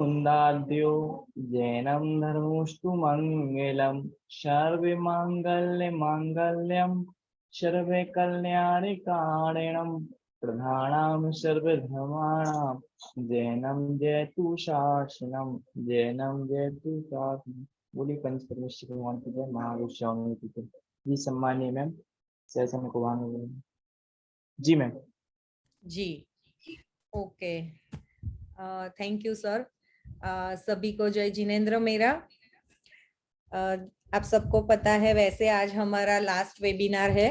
कुन्दाद्यो जैनम धर्मोस्तु मंगलम सर्वे मांगल्य मांगल्यम सर्वे कल्याणे कारणम प्रधानाम सर्वधर्माणाम जैनम जयतु शासनम जैनम जयतु शासनम। बोली पंच परमेश्वर भगवान की जय। महावीर स्वामी की जय। जी सम्मानीय मैम, सेशन को भाग। जी मैम। जी ओके, थैंक यू सर। सभी को जय जिनेंद्र मेरा। आप सबको पता है वैसे आज हमारा लास्ट वेबिनार है,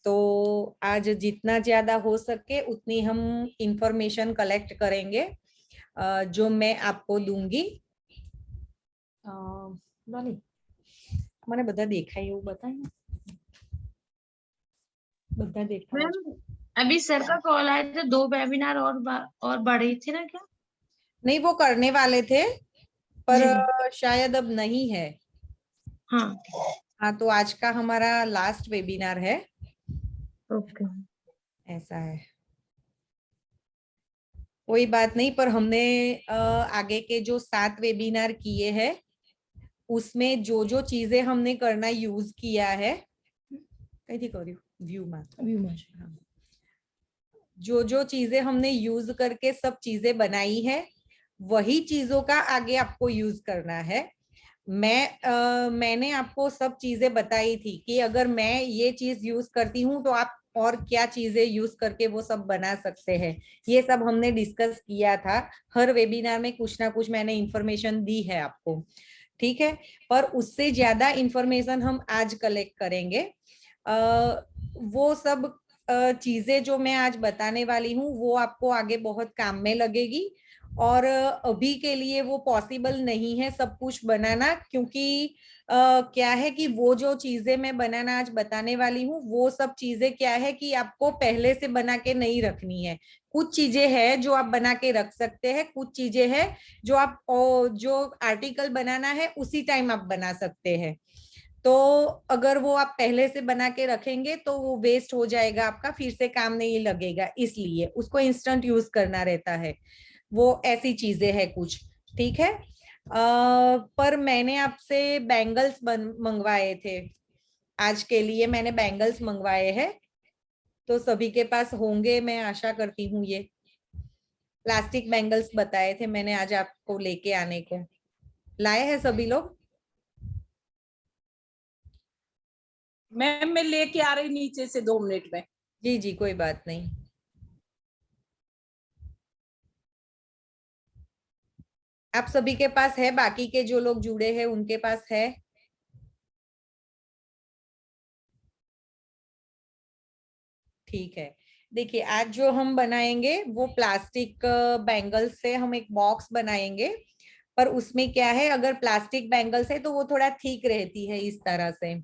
तो आज जितना ज्यादा हो सके उतनी हम इंफॉर्मेशन कलेक्ट करेंगे जो मैं आपको दूंगी। मैंने बता देखा है, वो बताए बता देखा। मैम अभी सर का कॉल आया था, 2 वेबिनार और बढ़े थे ना क्या? नहीं, वो करने वाले थे पर शायद अब नहीं है। हाँ हाँ, तो आज का हमारा लास्ट वेबिनार है। ओके, ऐसा है, कोई बात नहीं। पर हमने आगे के जो 7 वेबिनार किए हैं उसमें जो जो चीजें हमने करना यूज किया है, व्यू में जो जो चीजें हमने यूज करके सब चीजें बनाई है, वही चीजों का आगे आपको यूज करना है। मैंने आपको सब चीजें बताई थी कि अगर मैं ये चीज यूज करती हूँ तो आप और क्या चीजें यूज करके वो सब बना सकते हैं। ये सब हमने डिस्कस किया था। हर वेबिनार में कुछ ना कुछ मैंने इंफॉर्मेशन दी है आपको, ठीक है। पर उससे ज्यादा इंफॉर्मेशन हम आज कलेक्ट करेंगे। वो सब चीजें जो मैं आज बताने वाली हूँ वो आपको आगे बहुत काम में लगेगी। और अभी के लिए वो पॉसिबल नहीं है सब कुछ बनाना, क्योंकि क्या है कि वो जो चीजें मैं बनाना आज बताने वाली हूँ वो सब चीजें क्या है कि आपको पहले से बना के नहीं रखनी है। कुछ चीजें हैं जो आप बना के रख सकते हैं, कुछ चीजें हैं जो आप जो आर्टिकल बनाना है उसी टाइम आप बना सकते हैं। तो अगर वो आप पहले से बना के रखेंगे तो वो वेस्ट हो जाएगा, आपका फिर से काम नहीं लगेगा, इसलिए उसको इंस्टेंट यूज करना रहता है। वो ऐसी चीजें हैं कुछ, ठीक है। पर मैंने आपसे बैंगल्स मंगवाए थे, आज के लिए मैंने बैंगल्स मंगवाए हैं, तो सभी के पास होंगे मैं आशा करती हूँ। ये प्लास्टिक बैंगल्स बताए थे मैंने आज आपको लेके आने को। लाए हैं सभी लोग? मैम मैं लेके आ रही नीचे से 2 मिनट में। जी जी कोई बात नहीं। आप सभी के पास है? बाकी के जो लोग जुड़े हैं उनके पास है? ठीक है। देखिए आज जो हम बनाएंगे वो प्लास्टिक बैंगल्स से हम एक बॉक्स बनाएंगे। पर उसमें क्या है, अगर प्लास्टिक बैंगल्स है तो वो थोड़ा थिक रहती है, इस तरह से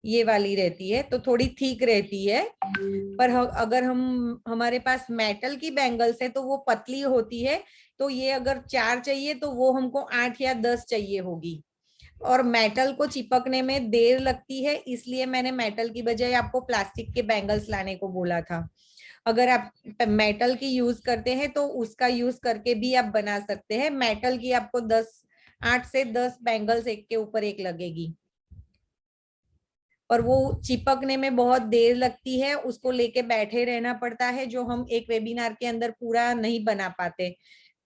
ये वाली रहती है तो थोड़ी ठीक रहती है। पर अगर हम हमारे पास मेटल की बैंगल्स है तो वो पतली होती है। तो ये अगर 4 चाहिए तो वो हमको 8 या 10 चाहिए होगी। और मेटल को चिपकने में देर लगती है, इसलिए मैंने मेटल की बजाय आपको प्लास्टिक के बैंगल्स लाने को बोला था। अगर आप मेटल की यूज करते हैं तो उसका यूज करके भी आप बना सकते हैं। मेटल की आपको 8 से 10 बैंगल्स एक के ऊपर एक लगेगी, और वो चिपकने में बहुत देर लगती है, उसको लेके बैठे रहना पड़ता है, जो हम एक वेबिनार के अंदर पूरा नहीं बना पाते।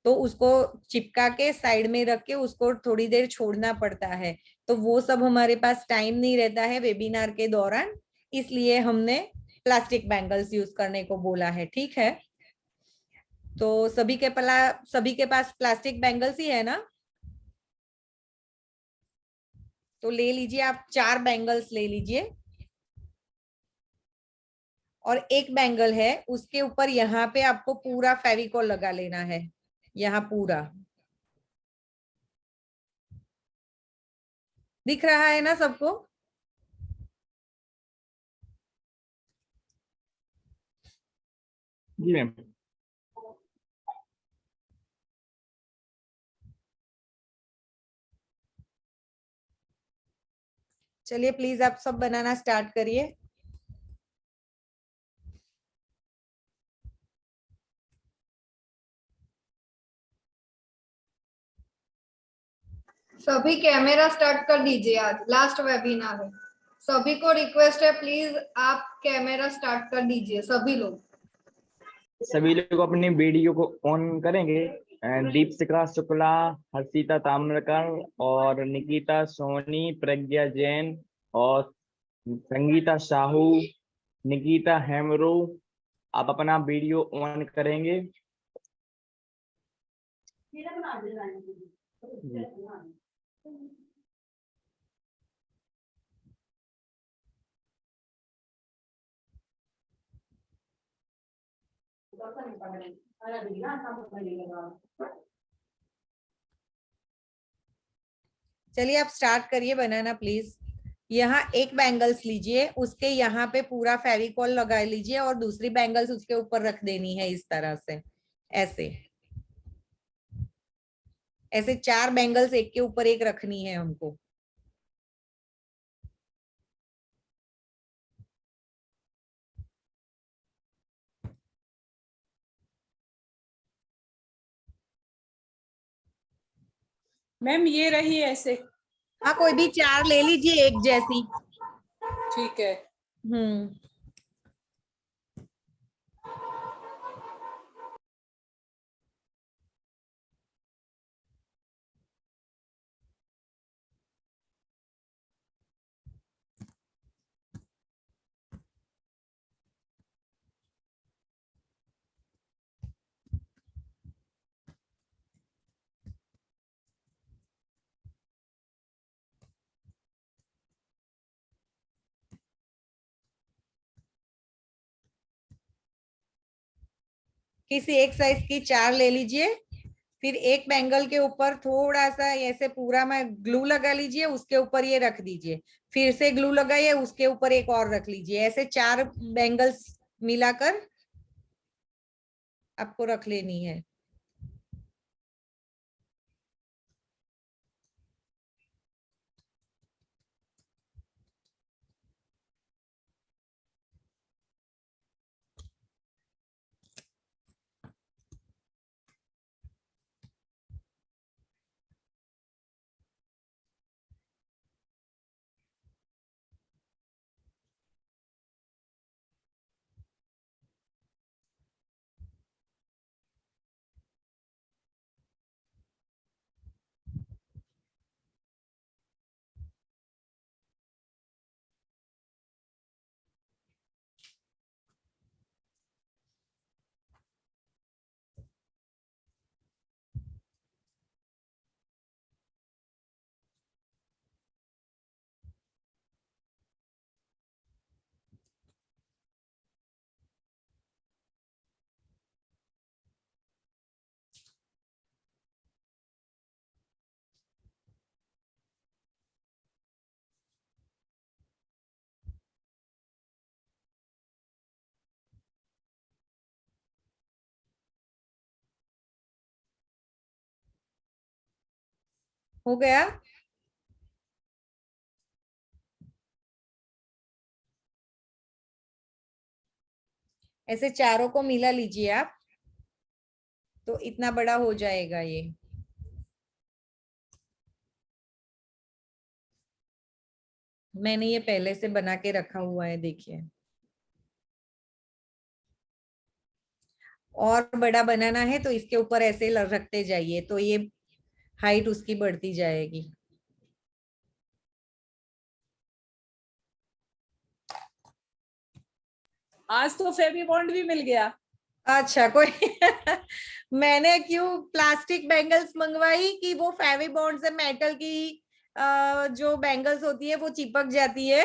तो उसको चिपका के साइड में रख के उसको थोड़ी देर छोड़ना पड़ता है। तो वो सब हमारे पास टाइम नहीं रहता है वेबिनार के दौरान, इसलिए हमने प्लास्टिक बैंगल्स यूज करने को बोला है, ठीक है। तो सभी के पास प्लास्टिक बैंगल्स ही है ना? तो ले लीजिए, आप 4 बैंगल्स ले लीजिए। और एक बैंगल है उसके ऊपर यहाँ पे आपको पूरा फेविकोल लगा लेना है, यहाँ पूरा दिख रहा है ना सबको? जी मैम। चलिए प्लीज आप सब बनाना स्टार्ट करिए। सभी कैमरा स्टार्ट कर दीजिए, आज लास्ट वेबिनार है। सभी को रिक्वेस्ट है, प्लीज आप कैमरा स्टार्ट कर दीजिए सभी लोग। सभी लोग अपनी वीडियो को ऑन करेंगे। दीपशिखा शुक्ला, हर्षिता ताम्रकर और निकिता सोनी, प्रज्ञा जैन और संगीता साहू, निकिता हेमरो, आप अपना वीडियो ऑन करेंगे। चलिए आप स्टार्ट करिए बनाना प्लीज। यहाँ एक बैंगल्स लीजिए, उसके यहाँ पे पूरा फेविकॉल लगा लीजिए और दूसरी बैंगल्स उसके ऊपर रख देनी है इस तरह से। ऐसे ऐसे 4 बैंगल्स एक के ऊपर एक रखनी है हमको। मैम ये रही ऐसे। हाँ कोई भी 4 ले लीजिए एक जैसी। ठीक है। हम्म। किसी एक साइज की 4 ले लीजिए। फिर एक बैंगल के ऊपर थोड़ा सा ऐसे पूरा में ग्लू लगा लीजिए, उसके ऊपर ये रख दीजिए। फिर से ग्लू लगाइए, उसके ऊपर एक और रख लीजिए। ऐसे 4 बैंगल्स मिलाकर आपको रख लेनी है। हो गया। ऐसे चारों को मिला लीजिए आप, तो इतना बड़ा हो जाएगा ये। मैंने ये पहले से बना के रखा हुआ है, देखिए। और बड़ा बनाना है तो इसके ऊपर ऐसे रखते जाइए, तो ये हाइट उसकी बढ़ती जाएगी। आज तो फेवी बॉन्ड भी मिल गया। अच्छा कोई मैंने क्यों प्लास्टिक बैंगल्स मंगवाई कि वो फेवी बॉन्ड से मेटल की जो बैंगल्स होती है वो चिपक जाती है,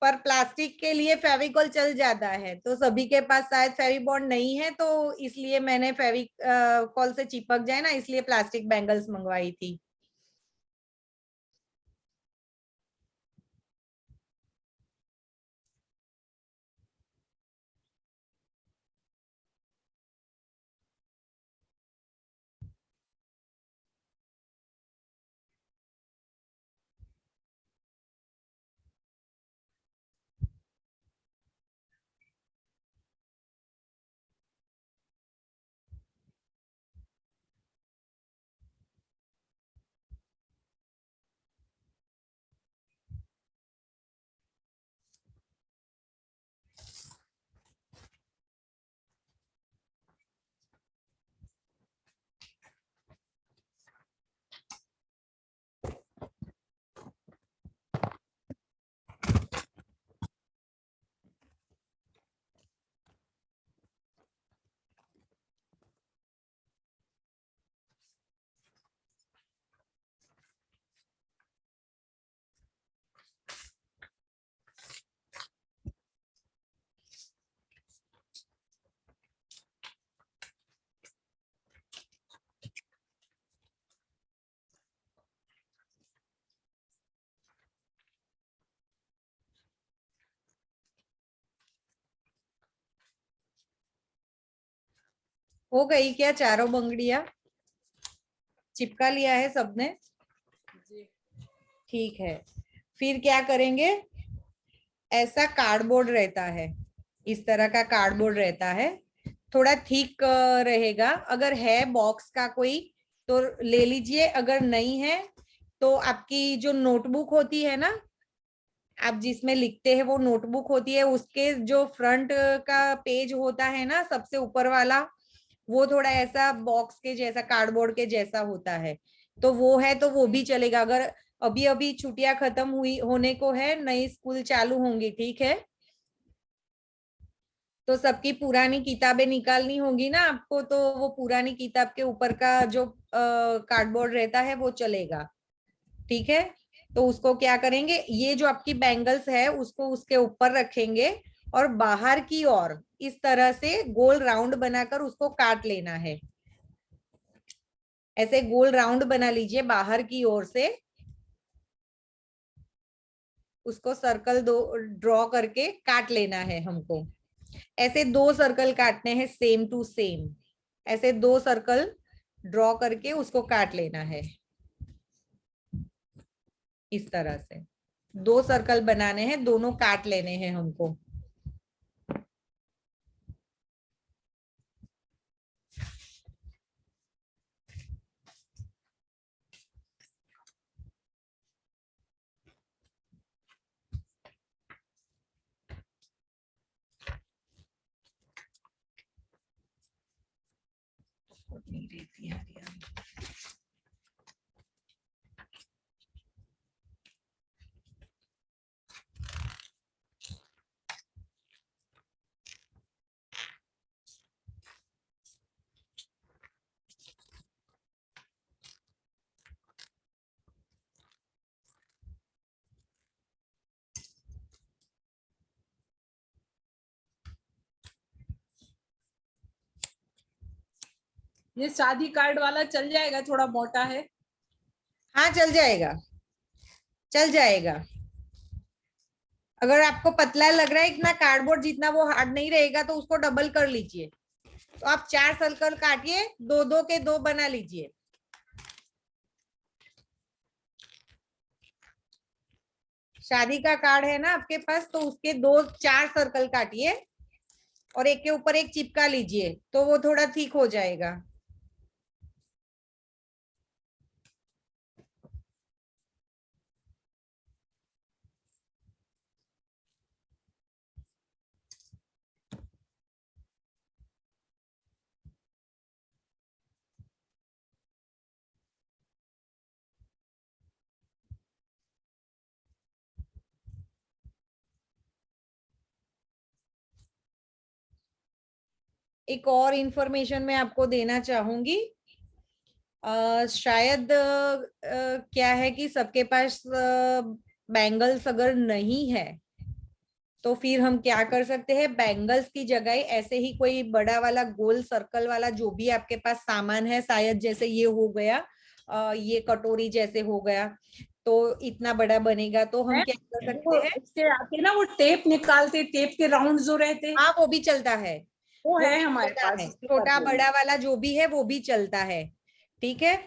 पर प्लास्टिक के लिए फेविकॉल चल जाता है। तो सभी के पास शायद फेवी बॉन्ड नहीं है, तो इसलिए मैंने फेविकॉल से चिपक जाए ना, इसलिए प्लास्टिक बैंगल्स मंगवाई थी। हो गई क्या चारों बंगड़ियां? चिपका लिया है सबने? ठीक है, फिर क्या करेंगे, ऐसा कार्डबोर्ड रहता है, इस तरह का कार्डबोर्ड रहता है, थोड़ा थिक रहेगा। अगर है बॉक्स का कोई तो ले लीजिए, अगर नहीं है तो आपकी जो नोटबुक होती है ना, आप जिसमें लिखते हैं वो नोटबुक होती है, उसके जो फ्रंट का पेज होता है ना सबसे ऊपर वाला, वो थोड़ा ऐसा बॉक्स के जैसा, कार्डबोर्ड के जैसा होता है, तो वो है तो वो भी चलेगा। अगर अभी अभी छुट्टियां खत्म हुई होने को है, नई स्कूल चालू होंगी, ठीक है, तो सबकी पुरानी किताबें निकालनी होगी ना आपको, तो वो पुरानी किताब के ऊपर का जो कार्डबोर्ड रहता है वो चलेगा, ठीक है। तो उसको क्या करेंगे, ये जो आपकी बैंगल्स है उसको उसके ऊपर रखेंगे और बाहर की ओर इस तरह से गोल राउंड बनाकर उसको काट लेना है। ऐसे गोल राउंड बना लीजिए बाहर की ओर से, उसको सर्कल दो ड्रॉ करके काट लेना है हमको। ऐसे 2 सर्कल काटने हैं सेम टू सेम, ऐसे 2 सर्कल ड्रॉ करके उसको काट लेना है। इस तरह से 2 सर्कल बनाने हैं, दोनों काट लेने हैं हमको। ये शादी कार्ड वाला चल जाएगा, थोड़ा मोटा है। हाँ चल जाएगा, चल जाएगा। अगर आपको पतला लग रहा है इतना कार्डबोर्ड जितना, वो हार्ड नहीं रहेगा तो उसको डबल कर लीजिए। तो आप 4 सर्कल काटिए, 2-2 के 2 बना लीजिए। शादी का कार्ड है ना आपके पास, तो उसके 4 सर्कल काटिए और एक के ऊपर एक चिपका लीजिए, तो वो थोड़ा ठीक हो जाएगा। एक और इंफॉर्मेशन मैं आपको देना चाहूंगी। शायद क्या है कि सबके पास बैंगल्स अगर नहीं है तो फिर हम क्या कर सकते हैं, बैंगल्स की जगह ऐसे ही कोई बड़ा वाला गोल सर्कल वाला जो भी आपके पास सामान है, शायद जैसे ये हो गया, ये कटोरी जैसे हो गया, तो इतना बड़ा बनेगा, तो हम क्या कर सकते वो हैं। उससे आके ना वो टेप निकालते, टेप के राउंड जो रहते, हाँ वो भी चलता है, वो वो है भी हमारे चलता पास, है, उससे कर छोटा लेंगे। बड़ा वाला जो भी है वो भी चलता है, ठीक है।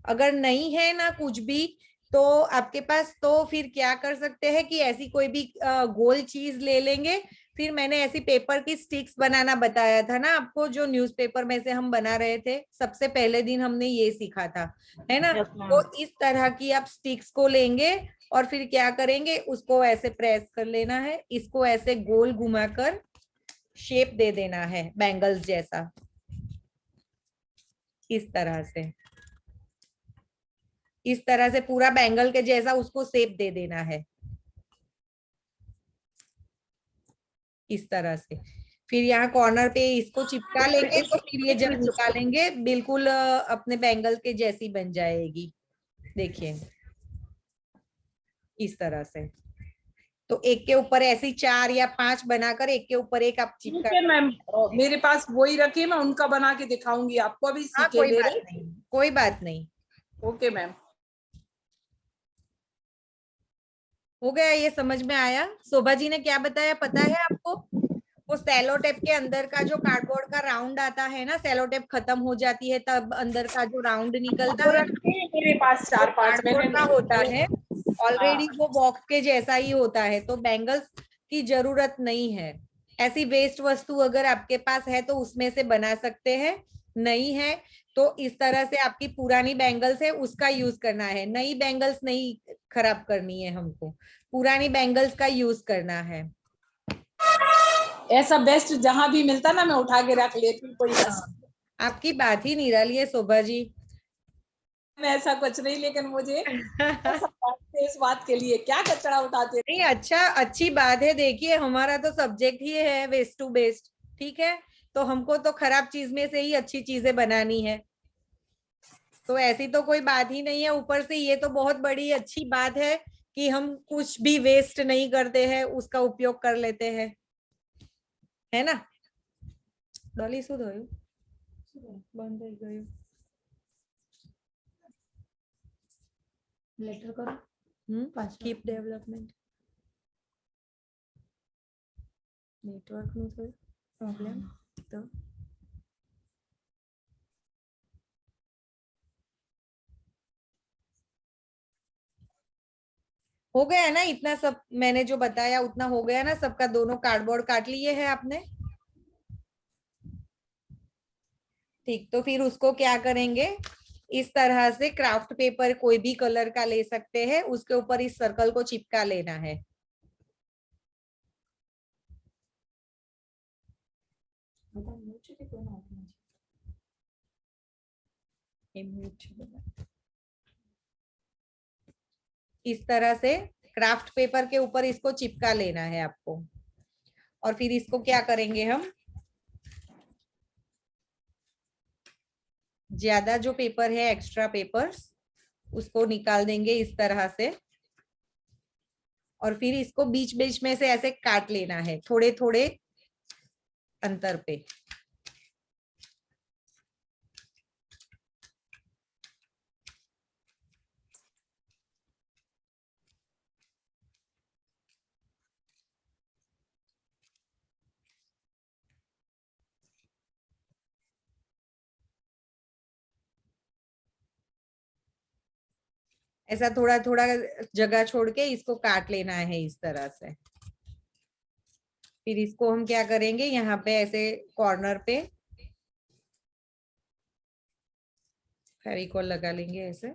अगर नहीं है ना कुछ भी, तो आपके पास तो फिर क्या कर सकते हैं कि ऐसी कोई भी गोल चीज ले लेंगे। फिर मैंने ऐसी पेपर की स्टिक्स बनाना बताया था ना आपको, जो न्यूज़पेपर में से हम बना रहे थे, सबसे पहले दिन हमने ये सीखा था, है ना। Yes, तो ma'am. इस तरह की आप स्टिक्स को लेंगे और फिर क्या करेंगे, उसको ऐसे प्रेस कर लेना है, इसको ऐसे गोल घुमाकर शेप दे देना है बैंगल्स जैसा, इस तरह से, इस तरह से पूरा बैंगल के जैसा उसको शेप दे देना है, इस तरह से। फिर यहाँ कॉर्नर पे इसको चिपका लेंगे, तो फिर ये जब निकालेंगे बिल्कुल अपने बैंगल के जैसी बन जाएगी, देखिए इस तरह से। तो एक के ऊपर ऐसी 4 या 5 बनाकर एक के ऊपर एक आप ठीक चिपका है कर। मैम, मेरे पास वही रखी, मैं उनका बना के दिखाऊंगी आपको, अभी हाँ सीखे कोई बात मेरे। नहीं, कोई बात नहीं, ओके मैम। हो गया, ये समझ में आया। शोभा जी ने क्या बताया पता है आपको? वो सेलो टेप के अंदर का जो कार्डबोर्ड का राउंड आता है ना, सेलो टेप खत्म हो जाती है तब अंदर का जो राउंड निकलता वो है रखे हैं मेरे पास वो 4-5 कार्डबोर्ड का होता है, ऑलरेडी हाँ। वो बॉक्स के जैसा ही होता है, तो बैंगल्स की जरूरत नहीं है। ऐसी वेस्ट वस्तु अगर आपके पास है तो उसमें से बना सकते हैं, नहीं है तो इस तरह से आपकी पुरानी बैंगल्स है उसका यूज करना है। नई बैंगल्स नहीं खराब करनी है हमको, पुरानी बैंगल्स का यूज करना है। ऐसा बेस्ट जहां भी मिलता ना मैं उठा के रख लेती हूँ, कोई आपकी बात ही निराली है शोभा जी। ऐसा कुछ नहीं, लेकिन मुझे इस बात के लिए क्या कचरा उठाते। नहीं, अच्छा, अच्छी बात है। देखिए हमारा तो सब्जेक्ट ही है वेस्ट टू बेस्ट, ठीक है, तो हमको तो खराब चीज में से ही अच्छी चीजें बनानी है, तो ऐसी तो कोई बात ही नहीं है। ऊपर से ये तो बहुत बड़ी अच्छी बात है कि हम कुछ भी वेस्ट नहीं करते हैं, उसका उपयोग कर लेते हैं, है ना। डॉली શું થયું? બંધ થઈ ગયું. लेटर करो। Keep development. नेटवर्क નું કોઈ પ્રોબ્લેમ તો हो गया ना, इतना सब मैंने जो बताया उतना हो गया ना सबका। दोनों कार्डबोर्ड काट लिए हैं आपने, ठीक। तो फिर उसको क्या करेंगे, इस तरह से क्राफ्ट पेपर कोई भी कलर का ले सकते हैं, उसके ऊपर इस सर्कल को चिपका लेना है। इस तरह से क्राफ्ट पेपर के ऊपर इसको चिपका लेना है आपको। और फिर इसको क्या करेंगे हम, ज्यादा जो पेपर है एक्स्ट्रा पेपर्स उसको निकाल देंगे इस तरह से, और फिर इसको बीच बीच में से ऐसे काट लेना है थोड़े थोड़े अंतर पे। ऐसा थोड़ा थोड़ा जगह छोड़ के इसको काट लेना है इस तरह से। फिर इसको हम क्या करेंगे, यहाँ पे ऐसे कॉर्नर पे फेविकॉल लगा लेंगे ऐसे।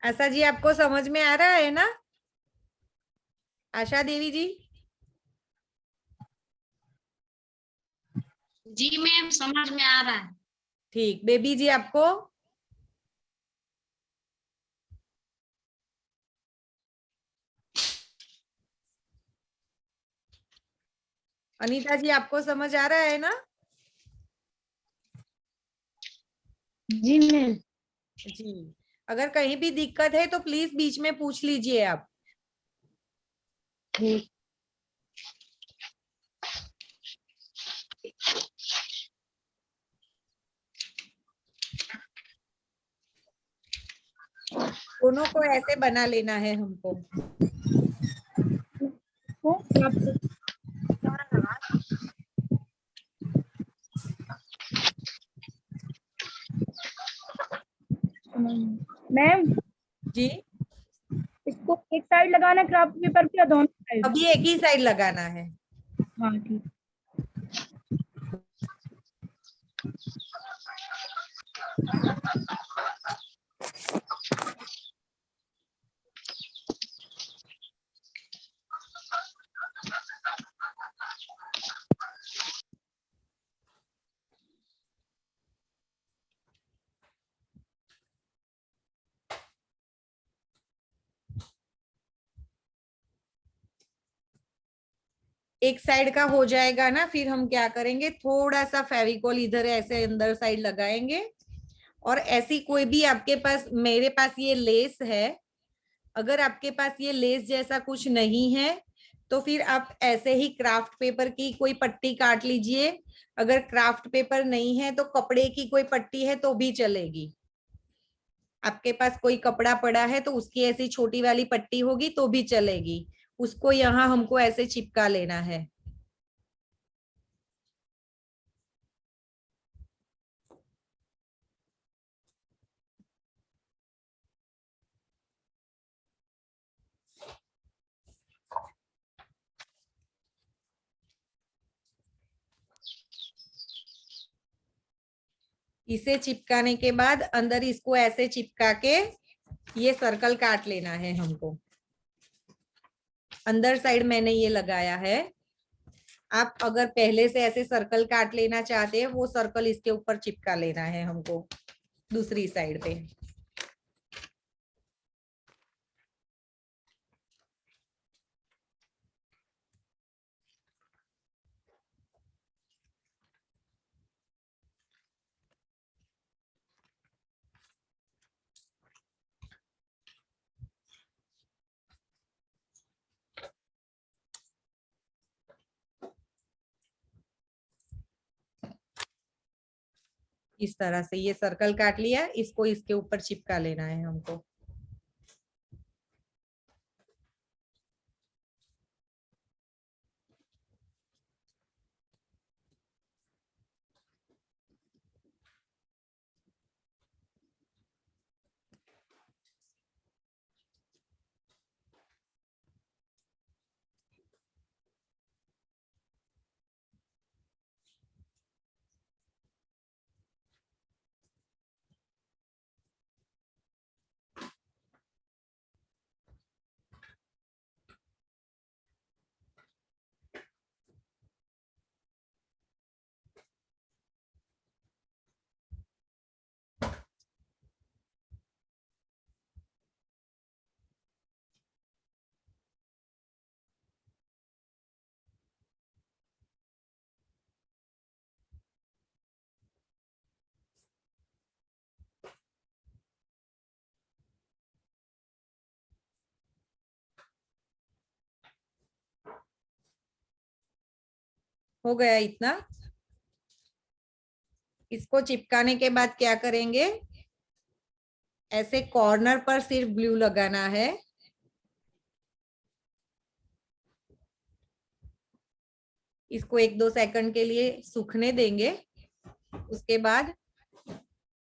आशा जी आपको समझ में आ रहा है ना, आशा देवी जी? जी मैम समझ में आ रहा है। ठीक। बेबी जी आपको? अनीता जी आपको समझ आ रहा है ना? जी मैम। जी, अगर कहीं भी दिक्कत है तो प्लीज बीच में पूछ लीजिए आप। ठीक। दोनों को ऐसे बना लेना है हमको। मैम जी, इसको एक साइड लगाना है क्राफ्ट पेपर पे या दोनों साइड? अभी एक ही साइड लगाना है। हाँ ठीक। एक साइड का हो जाएगा ना, फिर हम क्या करेंगे, थोड़ा सा फेविकॉल इधर ऐसे अंदर साइड लगाएंगे। और ऐसी कोई भी आपके पास, मेरे पास ये लेस है, अगर आपके पास ये लेस जैसा कुछ नहीं है तो फिर आप ऐसे ही क्राफ्ट पेपर की कोई पट्टी काट लीजिए। अगर क्राफ्ट पेपर नहीं है तो कपड़े की कोई पट्टी है तो भी चलेगी। आपके पास कोई कपड़ा पड़ा है तो उसकी ऐसी छोटी वाली पट्टी होगी तो भी चलेगी। उसको यहाँ हमको ऐसे चिपका लेना है। इसे चिपकाने के बाद अंदर इसको ऐसे चिपका के ये सर्कल काट लेना है हमको। अंदर साइड मैंने ये लगाया है। आप अगर पहले से ऐसे सर्कल काट लेना चाहते हैं, वो सर्कल इसके ऊपर चिपका लेना है हमको दूसरी साइड पे। इस तरह से ये सर्कल काट लिया, इसको इसके ऊपर चिपका लेना है हमको। हो गया इतना। इसको चिपकाने के बाद क्या करेंगे, ऐसे कॉर्नर पर सिर्फ ब्लू लगाना है। इसको 1-2 सेकंड के लिए सूखने देंगे। उसके बाद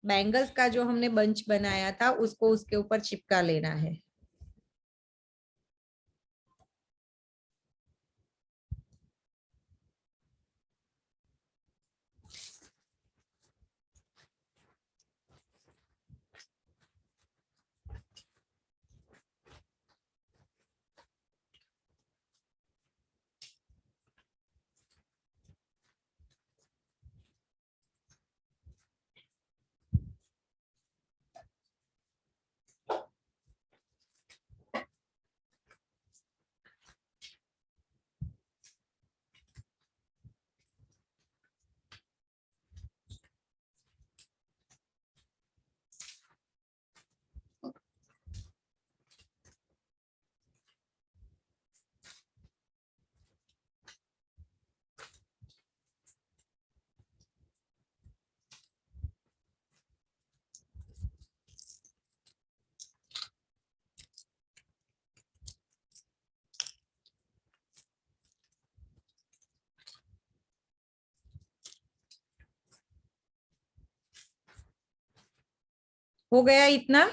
बैंगल्स का जो हमने बंच बनाया था उसको उसके ऊपर चिपका लेना है। हो गया इतना।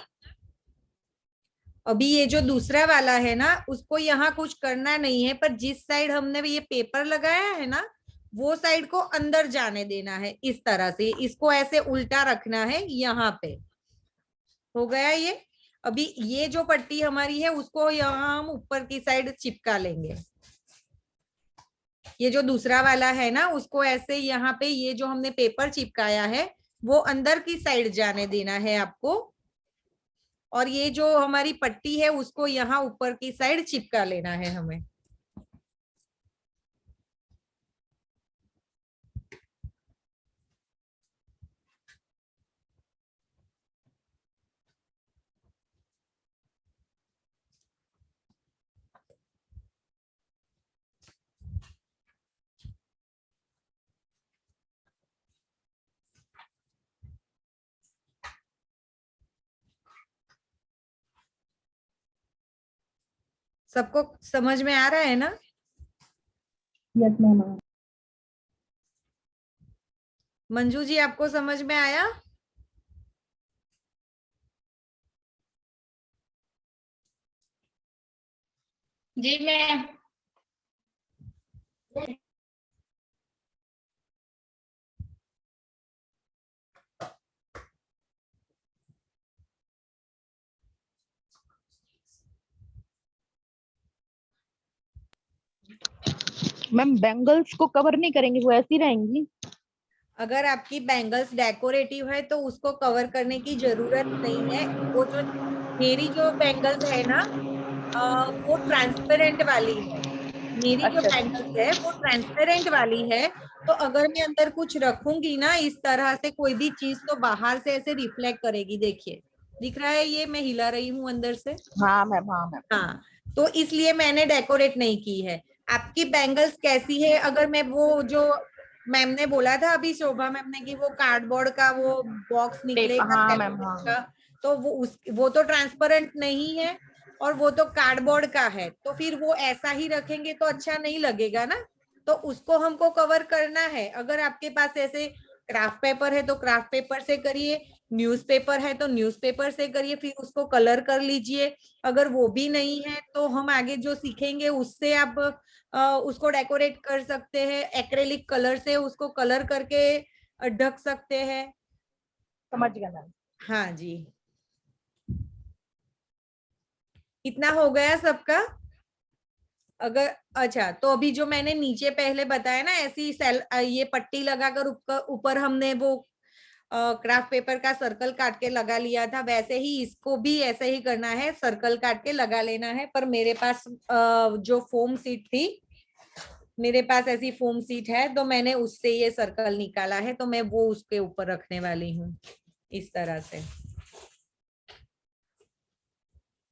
अभी ये जो दूसरा वाला है ना, उसको यहाँ कुछ करना नहीं है, पर जिस साइड हमने ये पेपर लगाया है ना, वो साइड को अंदर जाने देना है। इस तरह से इसको ऐसे उल्टा रखना है यहाँ पे। हो गया ये। अभी ये जो पट्टी हमारी है उसको यहाँ हम ऊपर की साइड चिपका लेंगे। ये जो दूसरा वाला है ना, उसको ऐसे यहाँ पे ये जो हमने पेपर चिपकाया है वो अंदर की साइड जाने देना है आपको, और ये जो हमारी पट्टी है उसको यहाँ ऊपर की साइड चिपका लेना है हमें। सबको समझ में आ रहा है ना? Yes ma'am. मंजू जी, आपको समझ में आया? जी मैम। मैम बैंगल्स को कवर नहीं करेंगे, वो ऐसी रहेंगी? अगर आपकी बैंगल्स डेकोरेटिव है तो उसको कवर करने की जरूरत नहीं है। वो जो मेरी जो बैंगल्स है ना, वो ट्रांसपेरेंट वाली है। मेरी जो अच्छा। बैंगल्स है वो ट्रांसपेरेंट वाली है। तो अगर मैं अंदर कुछ रखूंगी ना इस तरह से कोई भी चीज, तो बाहर से ऐसे रिफ्लेक्ट करेगी। देखिए, दिख रहा है ये मैं हिला रही हूँ अंदर से। हाँ मैम, हाँ मैम। हाँ, तो इसलिए मैंने डेकोरेट नहीं की है। आपकी बैंगल्स कैसी है? अगर मैं वो जो मैम ने बोला था अभी, शोभा मैम ने, कि वो कार्डबोर्ड का वो बॉक्स निकलेगा हाँ मैम, सेलोटेप हाँ। का, तो वो तो ट्रांसपेरेंट नहीं है और वो तो कार्डबोर्ड का है, तो फिर वो ऐसा ही रखेंगे तो अच्छा नहीं लगेगा ना। तो उसको हमको कवर करना है। अगर आपके पास ऐसे क्राफ्ट पेपर है तो क्राफ्ट पेपर से करिए, न्यूज़पेपर है तो न्यूज़पेपर से करिए, फिर उसको कलर कर लीजिए। अगर वो भी नहीं है तो हम आगे जो सीखेंगे उससे आप उसको डेकोरेट कर सकते हैं। एक्रेलिक कलर से उसको कलर करके ढक सकते हैं। समझ गया मैम। हाँ जी, इतना हो गया सबका? अगर अच्छा, तो अभी जो मैंने नीचे पहले बताया ना, ऐसी ये पट्टी लगाकर ऊपर हमने वो क्राफ्ट पेपर का सर्कल काट के लगा लिया था, वैसे ही इसको भी ऐसे ही करना है, सर्कल काट के लगा लेना है। पर मेरे पास जो फोम सीट थी, मेरे पास ऐसी फोम सीट है, तो मैंने उससे ये सर्कल निकाला है, तो मैं वो उसके ऊपर रखने वाली हूँ इस तरह से।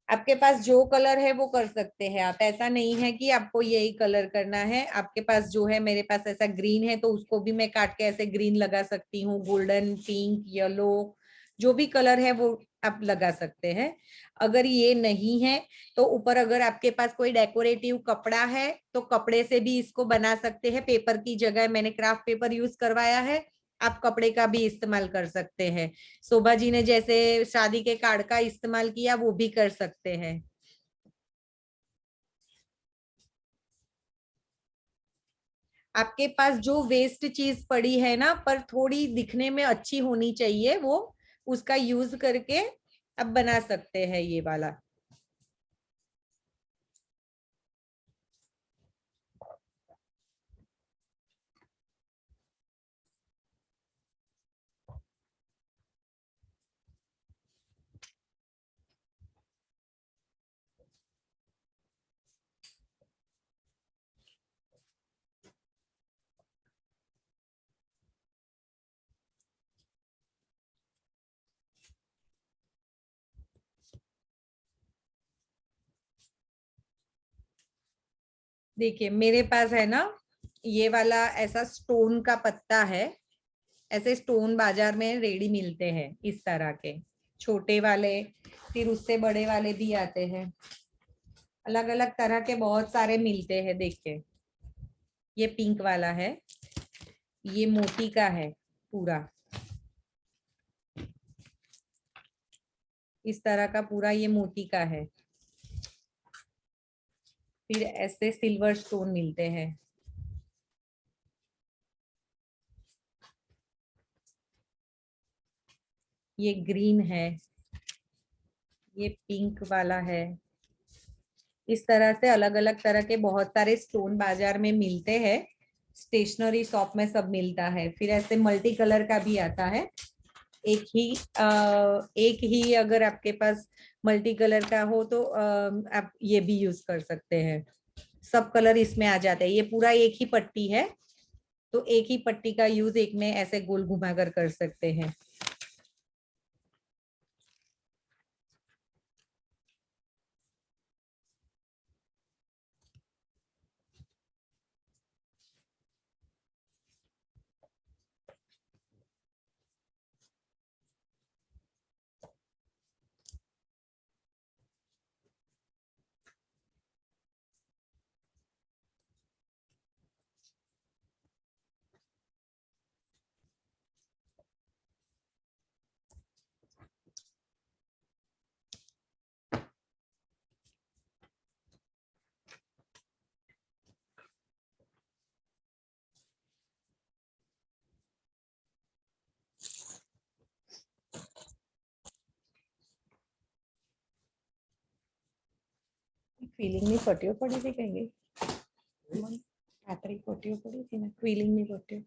आपके पास जो कलर है वो कर सकते हैं आप, ऐसा नहीं है कि आपको यही कलर करना है। आपके पास जो है, मेरे पास ऐसा ग्रीन है तो उसको भी मैं काट के ऐसे ग्रीन लगा सकती हूँ, गोल्डन, पिंक, येलो, जो भी कलर है वो आप लगा सकते हैं। अगर ये नहीं है तो ऊपर अगर आपके पास कोई डेकोरेटिव कपड़ा है तो कपड़े से भी इसको बना सकते हैं। पेपर की जगह मैंने क्राफ्ट पेपर यूज करवाया है, आप कपड़े का भी इस्तेमाल कर सकते हैं। शोभा जी ने जैसे शादी के कार्ड का इस्तेमाल किया, वो भी कर सकते हैं। आपके पास जो वेस्ट चीज पड़ी है ना, पर थोड़ी दिखने में अच्छी होनी चाहिए, वो उसका यूज करके आप बना सकते हैं ये वाला। देखिए, मेरे पास है ना ये वाला ऐसा स्टोन का पत्ता है। ऐसे स्टोन बाजार में रेडी मिलते हैं इस तरह के, छोटे वाले, फिर उससे बड़े वाले भी आते हैं। अलग अलग तरह के बहुत सारे मिलते हैं। देखिए, ये पिंक वाला है, ये मोती का है पूरा। इस तरह का पूरा ये मोती का है। फिर ऐसे सिल्वर स्टोन मिलते हैं। ये ग्रीन है, ये पिंक वाला है। इस तरह से अलग अलग तरह के बहुत सारे स्टोन बाजार में मिलते हैं, स्टेशनरी शॉप में सब मिलता है। फिर ऐसे मल्टी कलर का भी आता है। एक ही अगर आपके पास मल्टी कलर का हो तो आप ये भी यूज कर सकते हैं। सब कलर इसमें आ जाते हैं। ये पूरा एक ही पट्टी है, तो एक ही पट्टी का यूज एक में ऐसे गोल घुमाकर कर सकते हैं। ફિલિંગ ની પટ્ટીઓ પડી હતી કઈ ગઈ? પાતળી પટ્ટીઓ પડી હતી ને, ક્વિલિંગ ની પટ્ટીઓ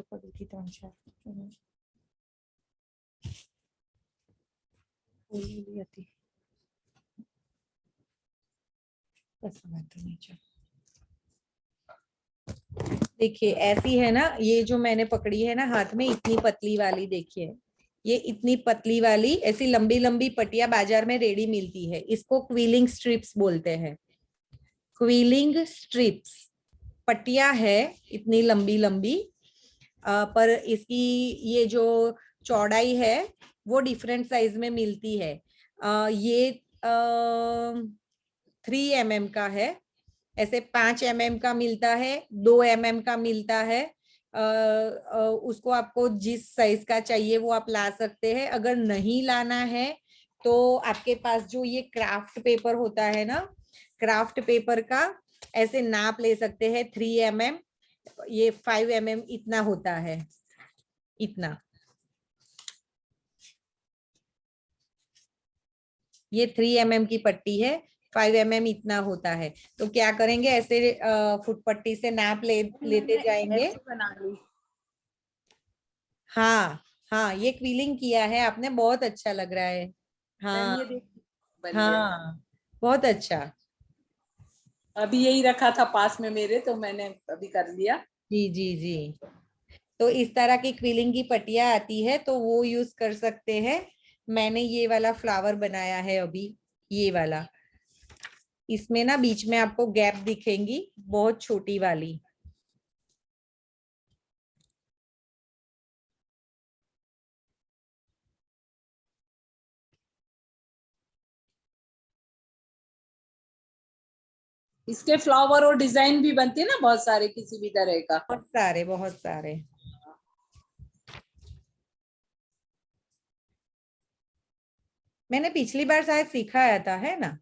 પડી હતી 3-4 ખોલેલી હતી. કશું વાંધો નહીં. ચાલો देखिए ऐसी है ना, ये जो मैंने पकड़ी है ना हाथ में, इतनी पतली वाली देखिए, ये इतनी पतली वाली ऐसी लंबी लंबी पट्टियां बाजार में रेडी मिलती है। इसको क्विलिंग स्ट्रिप्स बोलते हैं। क्विलिंग स्ट्रिप्स पट्टियां है इतनी लंबी लंबी, पर इसकी ये जो चौड़ाई है वो डिफरेंट साइज में मिलती है। ये 3 mm का है, ऐसे 5 mm का मिलता है, 2 mm का मिलता है। उसको आपको जिस साइज का चाहिए वो आप ला सकते हैं। अगर नहीं लाना है तो आपके पास जो ये क्राफ्ट पेपर होता है ना, क्राफ्ट पेपर का ऐसे नाप ले सकते हैं। 3 mm, ये 5 mm इतना होता है, इतना। ये 3 mm की पट्टी है, 5 mm इतना होता है। तो क्या करेंगे, ऐसे फुट पट्टी से नाप लेते जाएंगे। बना ली। हाँ हाँ, ये क्विलिंग किया है आपने, बहुत अच्छा लग रहा है। हाँ ये बन गया। हाँ, बहुत अच्छा। अभी यही रखा था पास में मेरे, तो मैंने अभी कर लिया। जी जी जी। तो इस तरह की क्विलिंग की पट्टियां आती है, तो वो यूज कर सकते हैं। मैंने ये वाला फ्लावर बनाया है अभी, ये वाला। इसमें ना बीच में आपको गैप दिखेंगी, बहुत छोटी वाली। इसके फ्लावर और डिजाइन भी बनते हैं ना बहुत सारे, किसी भी तरह का। बहुत सारे, बहुत सारे। मैंने पिछली बार शायद सिखाया था, है ना?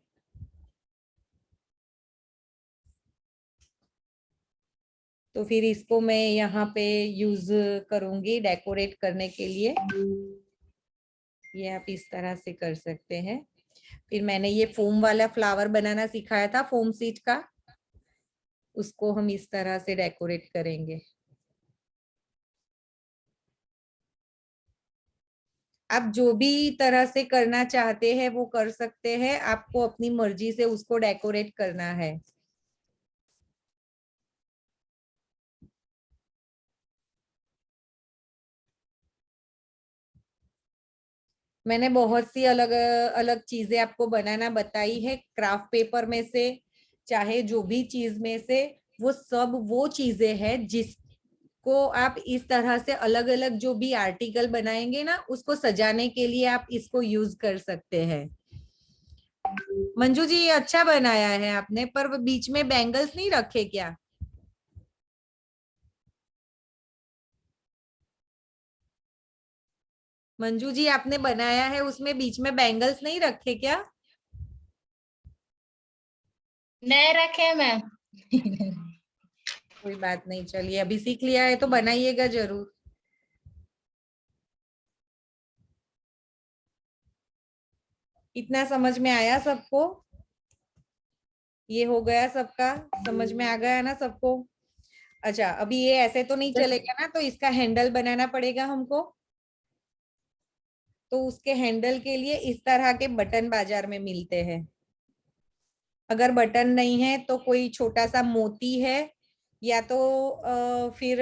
तो फिर इसको मैं यहाँ पे यूज करूंगी डेकोरेट करने के लिए। ये आप इस तरह से कर सकते हैं। फिर मैंने ये फोम वाला फ्लावर बनाना सिखाया था, फोम सीट का, उसको हम इस तरह से डेकोरेट करेंगे। आप जो भी तरह से करना चाहते हैं वो कर सकते हैं, आपको अपनी मर्जी से उसको डेकोरेट करना है। मैंने बहुत सी अलग अलग चीजें आपको बनाना बताई है, क्राफ्ट पेपर में से चाहे जो भी चीज में से, वो सब वो चीजें हैं जिसको आप इस तरह से अलग अलग जो भी आर्टिकल बनाएंगे ना, उसको सजाने के लिए आप इसको यूज कर सकते हैं। मंजू जी, ये अच्छा बनाया है आपने, पर वो बीच में बैंगल्स नहीं रखे क्या? मंजू जी आपने बनाया है, उसमें बीच में बैंगल्स नहीं रखे क्या? नहीं रखे मैम। कोई बात नहीं, चलिए अभी सीख लिया है तो बनाइएगा जरूर। इतना समझ में आया सबको? ये हो गया सबका, समझ में आ गया ना सबको? अच्छा, अभी ये ऐसे तो नहीं चलेगा ना, तो इसका हैंडल बनाना पड़ेगा हमको। तो उसके हैंडल के लिए इस तरह के बटन बाजार में मिलते हैं। अगर बटन नहीं है तो कोई छोटा सा मोती है, या तो फिर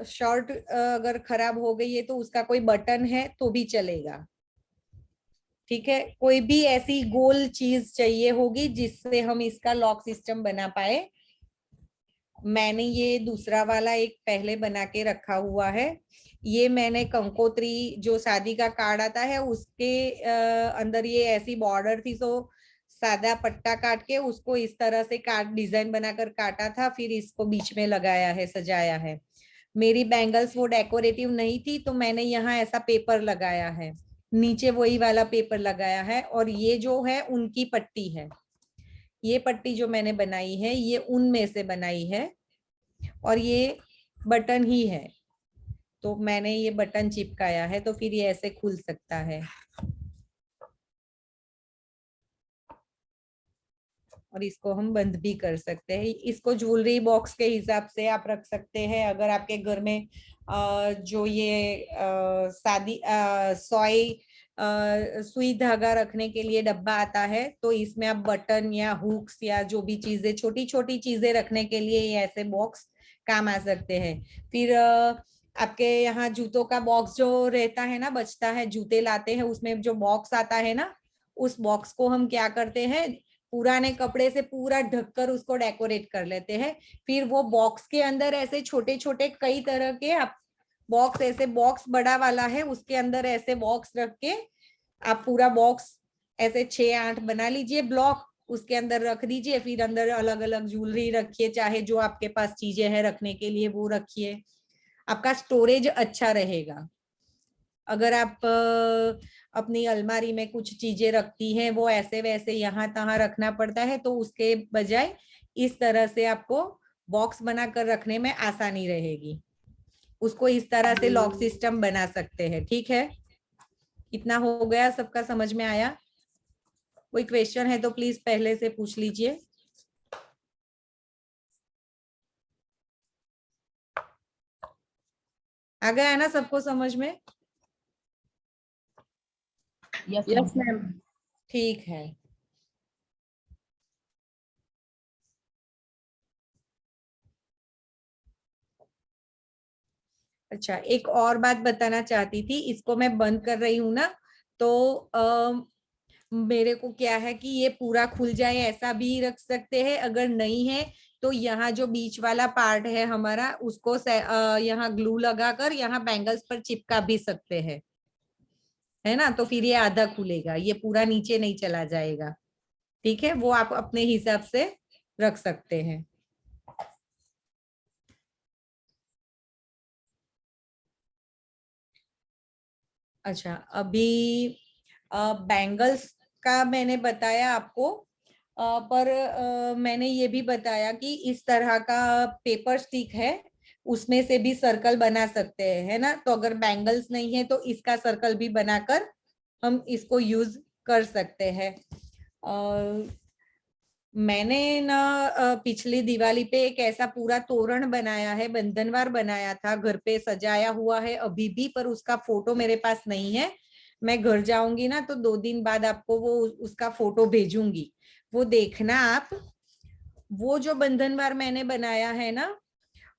शॉर्ट अगर खराब हो गई है तो उसका कोई बटन है तो भी चलेगा। ठीक है, कोई भी ऐसी गोल चीज चाहिए होगी जिससे हम इसका लॉक सिस्टम बना पाए। मैंने ये दूसरा वाला एक पहले बना के रखा हुआ है। ये मैंने कंकोत्री जो शादी का कार्ड आता है उसके अंदर ये ऐसी बॉर्डर थी, तो सादा पट्टा काट के उसको इस तरह से काट डिजाइन बनाकर काटा था, फिर इसको बीच में लगाया है, सजाया है। मेरी बैंगल्स वो डेकोरेटिव नहीं थी तो मैंने यहाँ ऐसा पेपर लगाया है, नीचे वही वाला पेपर लगाया है। और ये जो है उनकी पट्टी है, ये पट्टी जो मैंने बनाई है ये उनमें से बनाई है, और ये बटन ही है, तो मैंने ये बटन चिपकाया है, तो फिर ये ऐसे खुल सकता है। और इसको हम बंद भी कर सकते हैं। इसको ज्वेलरी बॉक्स के हिसाब से आप रख सकते हैं। अगर आपके घर में जो ये शादी सुई धागा रखने के लिए डब्बा आता है, तो इसमें आप बटन या हुक्स या जो भी चीजें, छोटी छोटी चीजें रखने के लिए ये ऐसे बॉक्स काम आ सकते हैं। फिर आपके यहाँ जूतों का बॉक्स जो रहता है ना, बचता है, जूते लाते हैं उसमें जो बॉक्स आता है ना, उस बॉक्स को हम क्या करते हैं, पुराने कपड़े से पूरा ढककर उसको डेकोरेट कर लेते हैं। फिर वो बॉक्स के अंदर ऐसे छोटे छोटे कई तरह के आप बॉक्स, ऐसे बॉक्स बड़ा वाला है उसके अंदर ऐसे बॉक्स रख के आप पूरा बॉक्स ऐसे 6-8 बना लीजिए ब्लॉक, उसके अंदर रख दीजिए। फिर अंदर अलग अलग ज्वेलरी रखिए, चाहे जो आपके पास चीजें हैं रखने के लिए वो रखिए, आपका स्टोरेज अच्छा रहेगा। अगर आप अपनी अलमारी में कुछ चीजें रखती हैं, वो ऐसे वैसे यहाँ तहाँ रखना पड़ता है, तो उसके बजाय इस तरह से आपको बॉक्स बनाकर रखने में आसानी रहेगी। उसको इस तरह से लॉक सिस्टम बना सकते हैं। ठीक है, इतना हो गया, सबका समझ में आया? कोई क्वेश्चन है तो प्लीज पहले से पूछ लीजिए। आ गया है ना सबको समझ में? Yes ma'am. ठीक है। अच्छा, एक और बात बताना चाहती थी, इसको मैं बंद कर रही हूँ ना, तो मेरे को क्या है कि ये पूरा खुल जाए ऐसा भी रख सकते हैं। अगर नहीं है तो यहाँ जो बीच वाला पार्ट है हमारा, उसको यहाँ ग्लू लगाकर यहाँ बैंगल्स पर चिपका भी सकते हैं, है ना? तो फिर ये आधा खुलेगा, ये पूरा नीचे नहीं चला जाएगा। ठीक है, वो आप अपने हिसाब से रख सकते हैं। अच्छा, अभी बैंगल्स का मैंने बताया आपको, पर मैंने ये भी बताया कि इस तरह का पेपर स्टिक है, उसमें से भी सर्कल बना सकते हैं, है ना? तो अगर बैंगल्स नहीं है तो इसका सर्कल भी बनाकर हम इसको यूज कर सकते हैं। मैंने ना पिछली दिवाली पे एक ऐसा पूरा तोरण बनाया है, बंधनवार बनाया था, घर पे सजाया हुआ है अभी भी, पर उसका फोटो मेरे पास नहीं है। मैं घर जाऊंगी ना तो 2 दिन बाद आपको वो उसका फोटो भेजूंगी, वो देखना आप। वो जो बंधनवार मैंने बनाया है ना,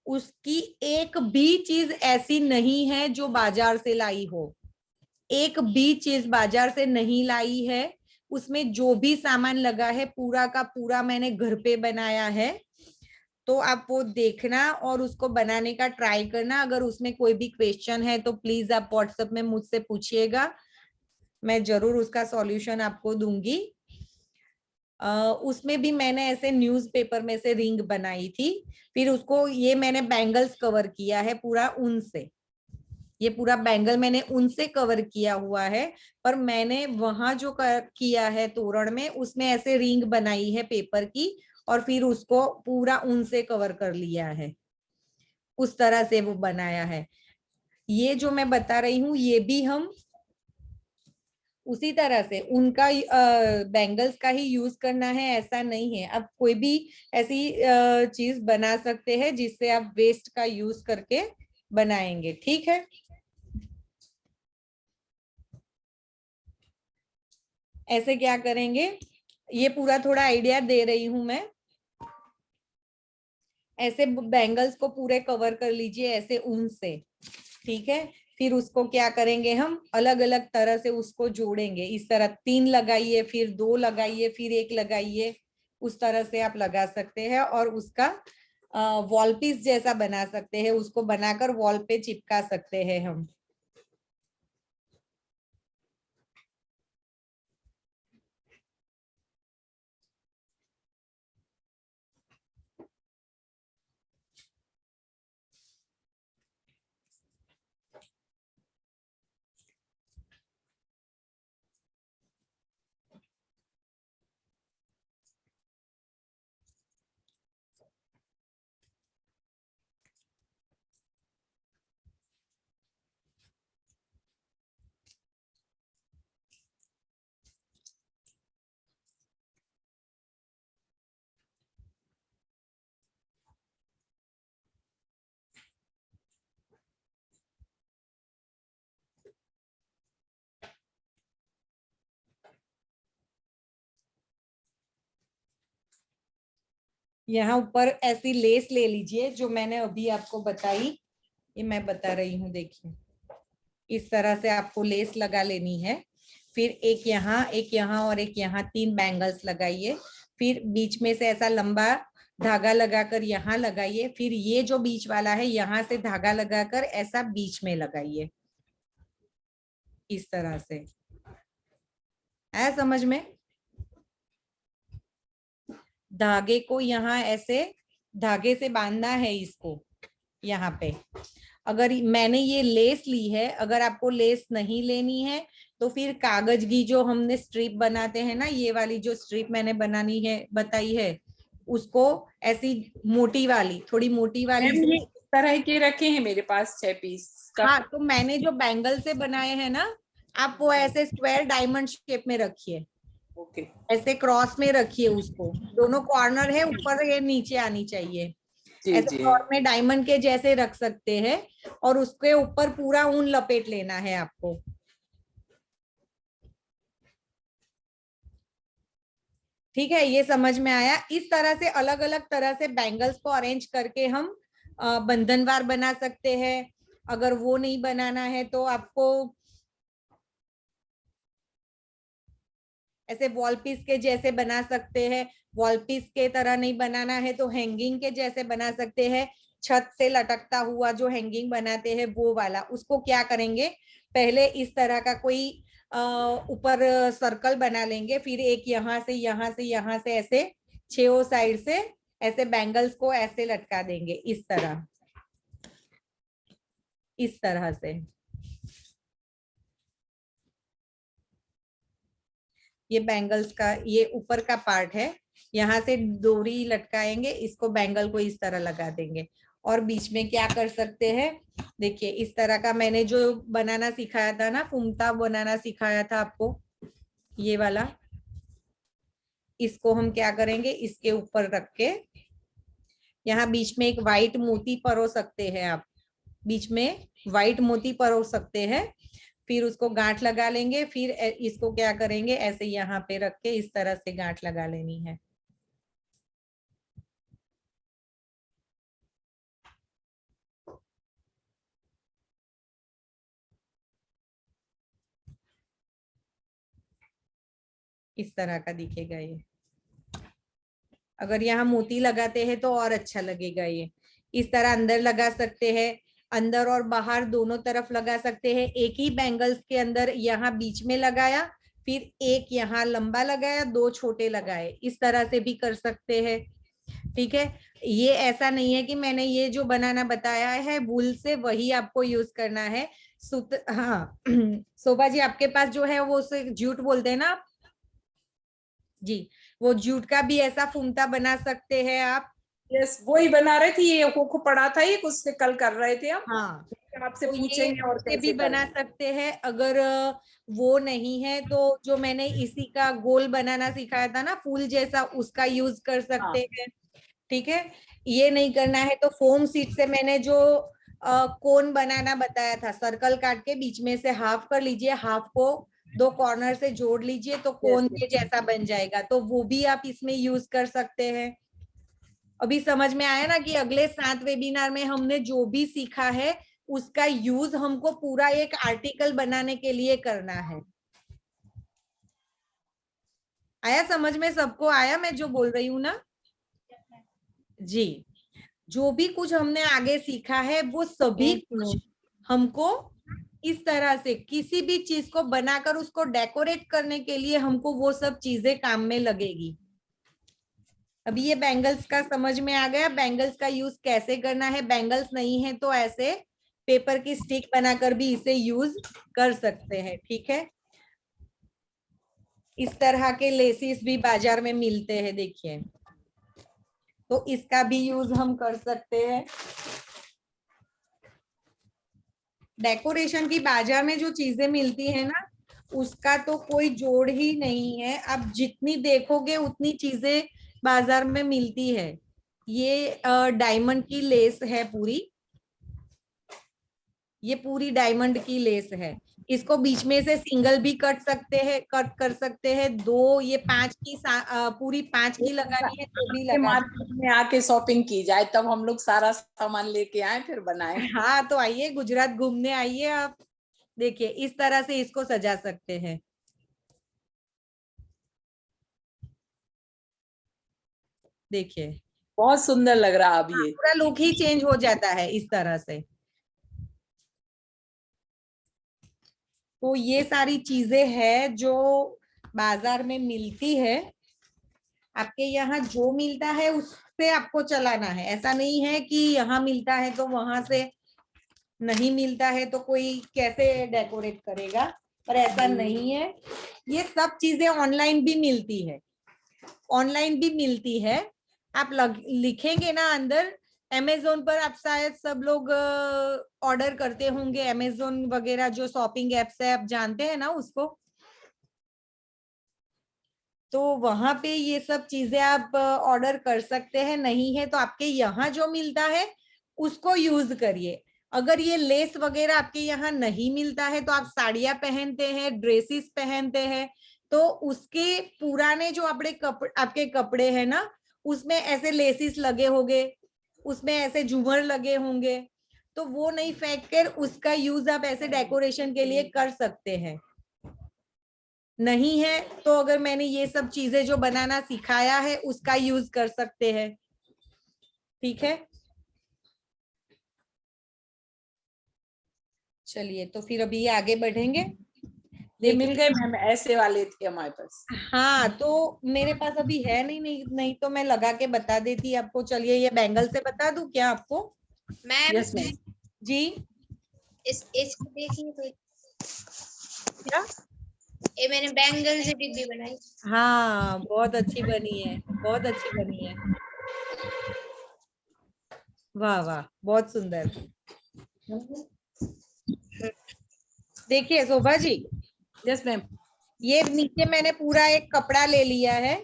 उसकी एक भी चीज ऐसी नहीं है जो बाजार से लाई हो, एक भी चीज बाजार से नहीं लाई है। उसमें जो भी सामान लगा है पूरा का पूरा मैंने घर पे बनाया है। तो आप वो देखना और उसको बनाने का ट्राई करना। अगर उसमें कोई भी क्वेश्चन है तो प्लीज आप व्हाट्सएप में मुझसे पूछिएगा, मैं जरूर उसका सॉल्यूशन आपको दूंगी। उसमें भी मैंने ऐसे न्यूज़पेपर में से रिंग बनाई थी, फिर उसको ये मैंने बैंगल्स कवर किया है पूरा ऊन से। ये पूरा बैंगल मैंने उनसे कवर किया हुआ है, पर मैंने वहां जो किया है तोरण में, उसमें ऐसे रिंग बनाई है पेपर की और फिर उसको पूरा ऊन से कवर कर लिया है, उस तरह से वो बनाया है। ये जो मैं बता रही हूँ ये भी हम उसी तरह से उनका बैंगल्स का ही यूज करना है ऐसा नहीं है। अब कोई भी ऐसी चीज बना सकते हैं जिससे आप वेस्ट का यूज करके बनाएंगे, ठीक है। ऐसे क्या करेंगे, ये पूरा थोड़ा आइडिया दे रही हूं मैं। ऐसे बैंगल्स को पूरे कवर कर लीजिए ऐसे ऊन से, ठीक है। फिर उसको क्या करेंगे, हम अलग अलग तरह से उसको जोड़ेंगे। इस तरह 3 लगाइए, फिर 2 लगाइए, फिर 1 लगाइए, उस तरह से आप लगा सकते हैं और उसका वॉल पीस जैसा बना सकते हैं, उसको बनाकर वॉल पे चिपका सकते हैं हम। यहाँ ऊपर ऐसी लेस ले लीजिए जो मैंने अभी आपको बताई, ये मैं बता रही हूँ, देखिए इस तरह से आपको लेस लगा लेनी है। फिर एक यहाँ और एक यहाँ, 3 बैंगल्स लगाइए। फिर बीच में से ऐसा लंबा धागा लगाकर यहाँ लगाइए। फिर ये जो बीच वाला है यहाँ से धागा लगाकर ऐसा बीच में लगाइए, इस तरह से। है समझ में? धागे को यहाँ ऐसे धागे से बांधना है इसको यहाँ पे। अगर मैंने ये लेस ली है, अगर आपको लेस नहीं लेनी है तो फिर कागज की जो हमने स्ट्रिप बनाते हैं ना, ये वाली जो स्ट्रिप मैंने बनानी है बताई है, उसको ऐसी मोटी वाली, थोड़ी मोटी वाली। मैम ये इस तरह के रखे हैं मेरे पास 6 पीस का। हाँ, तो मैंने जो बैंगल से बनाए हैं ना, आप वो ऐसे स्क्वायर डायमंड शेप में रखिए, ओके ऐसे क्रॉस में रखिए उसको। दोनों कॉर्नर है, ऊपर है, नीचे आनी चाहिए। जी ऐसे जी क्रॉस में डायमंड के जैसे रख सकते हैं और उसके ऊपर पूरा ऊन लपेट लेना है आपको। ठीक है, ये समझ में आया? इस तरह से अलग अलग तरह से बैंगल्स को अरेंज करके हम बंधनवार बना सकते हैं। अगर वो नहीं बनाना है तो आपको ऐसे वॉल पीस के जैसे बना सकते हैं। वॉल पीस के तरह नहीं बनाना है तो हैंगिंग के जैसे बना सकते हैं। छत से लटकता हुआ जो हैंगिंग बनाते हैं वो वाला, उसको क्या करेंगे, पहले इस तरह का कोई ऊपर सर्कल बना लेंगे। फिर एक यहाँ से यहाँ से यहाँ से ऐसे 6 साइड से ऐसे बैंगल्स को ऐसे लटका देंगे, इस तरह, इस तरह से। ये बैंगल्स का ये ऊपर का पार्ट है, यहाँ से डोरी लटकाएंगे, इसको बैंगल को इस तरह लगा देंगे। और बीच में क्या कर सकते हैं, देखिए इस तरह का मैंने जो बनाना सिखाया था ना, फुमता बनाना सिखाया था आपको, ये वाला, इसको हम क्या करेंगे, इसके ऊपर रख के यहाँ बीच में एक वाइट मोती परो सकते हैं आप, बीच में वाइट मोती परो सकते हैं। फिर उसको गांठ लगा लेंगे। फिर इसको क्या करेंगे, ऐसे यहाँ पे रख के इस तरह से गांठ लगा लेनी है। इस तरह का दिखेगा ये। अगर यहाँ मोती लगाते हैं तो और अच्छा लगेगा ये। इस तरह अंदर लगा सकते हैं, अंदर और बाहर दोनों तरफ लगा सकते हैं। एक ही बैंगल्स के अंदर यहाँ बीच में लगाया, फिर एक यहाँ लंबा लगाया, 2 छोटे लगाए, इस तरह से भी कर सकते हैं। ठीक है, ये ऐसा नहीं है कि मैंने ये जो बनाना बताया है वूल से वही आपको यूज करना है। हाँ शोभा जी आपके पास जो है वो उसे जूट बोलते हैं ना आप? जी, वो जूट का भी ऐसा फुमता बना सकते हैं आप। यस, वो ही बना रहे थे, ये को पढ़ा था, ये कुछ से कल कर रहे थे हम। हाँ, आपसे तो ये पूछेंगे और उससे कैसे भी बना करना। सकते हैं। अगर वो नहीं है तो जो मैंने इसी का गोल बनाना सिखाया था ना फूल जैसा, उसका यूज कर हाँ। सकते हैं। ठीक है, ये नहीं करना है तो फोम सीट से मैंने जो कोन बनाना बताया था, सर्कल काट के बीच में से हाफ कर लीजिए, हाफ को दो कॉर्नर से जोड़ लीजिए तो कोन के जैसा बन जाएगा, तो वो भी आप इसमें यूज कर सकते हैं। अभी समझ में आया ना कि अगले 7 वेबिनार में हमने जो भी सीखा है उसका यूज हमको पूरा एक आर्टिकल बनाने के लिए करना है। आया समझ में? सबको आया मैं जो बोल रही हूँ ना? जी, जो भी कुछ हमने आगे सीखा है वो सभी कुछ हमको इस तरह से किसी भी चीज को बनाकर उसको डेकोरेट करने के लिए हमको वो सब चीजें काम में लगेगी। अभी ये बैंगल्स का समझ में आ गया, बैंगल्स का यूज कैसे करना है। बैंगल्स नहीं है तो ऐसे पेपर की स्टिक बनाकर भी इसे यूज कर सकते हैं। ठीक है, इस तरह के लेसिस भी बाजार में मिलते हैं, देखिए, तो इसका भी यूज हम कर सकते हैं। डेकोरेशन की बाजार में जो चीजें मिलती है ना उसका तो कोई जोड़ ही नहीं है, आप जितनी देखोगे उतनी चीजें बाजार में मिलती है। ये डायमंड की लेस है पूरी, ये पूरी डायमंड की लेस है। इसको बीच में से सिंगल भी कट कर सकते हैं। दो ये 5 की पूरी 5 की लगानी है तो भी लगा। मार्केट में आके शॉपिंग की जाए तब हम लोग सारा सामान लेके आए फिर बनाए। हाँ, तो आइए गुजरात घूमने आइए आप, देखिए इस तरह से इसको सजा सकते हैं। देखिए बहुत सुंदर लग रहा अब ये। पूरा लुक ही चेंज हो जाता है इस तरह से। तो ये सारी चीजें हैं जो बाजार में मिलती है। आपके यहाँ जो मिलता है उससे आपको चलाना है, ऐसा नहीं है कि यहाँ मिलता है तो वहां से नहीं मिलता है तो कोई कैसे डेकोरेट करेगा, पर ऐसा नहीं है। ये सब चीजें ऑनलाइन भी मिलती है, ऑनलाइन भी मिलती है। आप लिखेंगे ना अंदर अमेज़न पर, आप शायद सब लोग ऑर्डर करते होंगे, अमेज़न वगैरह जो शॉपिंग एप्स है आप जानते हैं ना उसको, तो वहां पे ये सब चीजें आप ऑर्डर कर सकते हैं। नहीं है तो आपके यहाँ जो मिलता है उसको यूज करिए। अगर ये लेस वगैरह आपके यहाँ नहीं मिलता है तो आप साड़ियां पहनते हैं, ड्रेसेस पहनते हैं, तो उसके पुराने जो आपके कपड़े हैं ना उसमें ऐसे लेसिस लगे होंगे, उसमें ऐसे झूमर लगे होंगे, तो वो नहीं फेंक कर उसका यूज आप ऐसे डेकोरेशन के लिए कर सकते हैं। नहीं है तो अगर मैंने ये सब चीजें जो बनाना सिखाया है उसका यूज कर सकते हैं। ठीक है, चलिए तो फिर अभी आगे बढ़ेंगे। ये मिल गए मैम, ऐसे वाले थे हमारे पास। हाँ, तो मेरे पास अभी है नहीं तो मैं लगा के बता देती आपको। चलिए ये बैंगल से बता दूं क्या आपको? Ma'am yes ma'am. जी, इसको देखिए तो क्या? ये मैंने बैंगल से डिब्बी बनाई। हाँ, बहुत अच्छी बनी है, बहुत अच्छी बनी है। वाह वाह, बहुत सुंदर। देखिए शोभा जी, यस मैम। ये नीचे मैंने पूरा एक कपड़ा ले लिया है,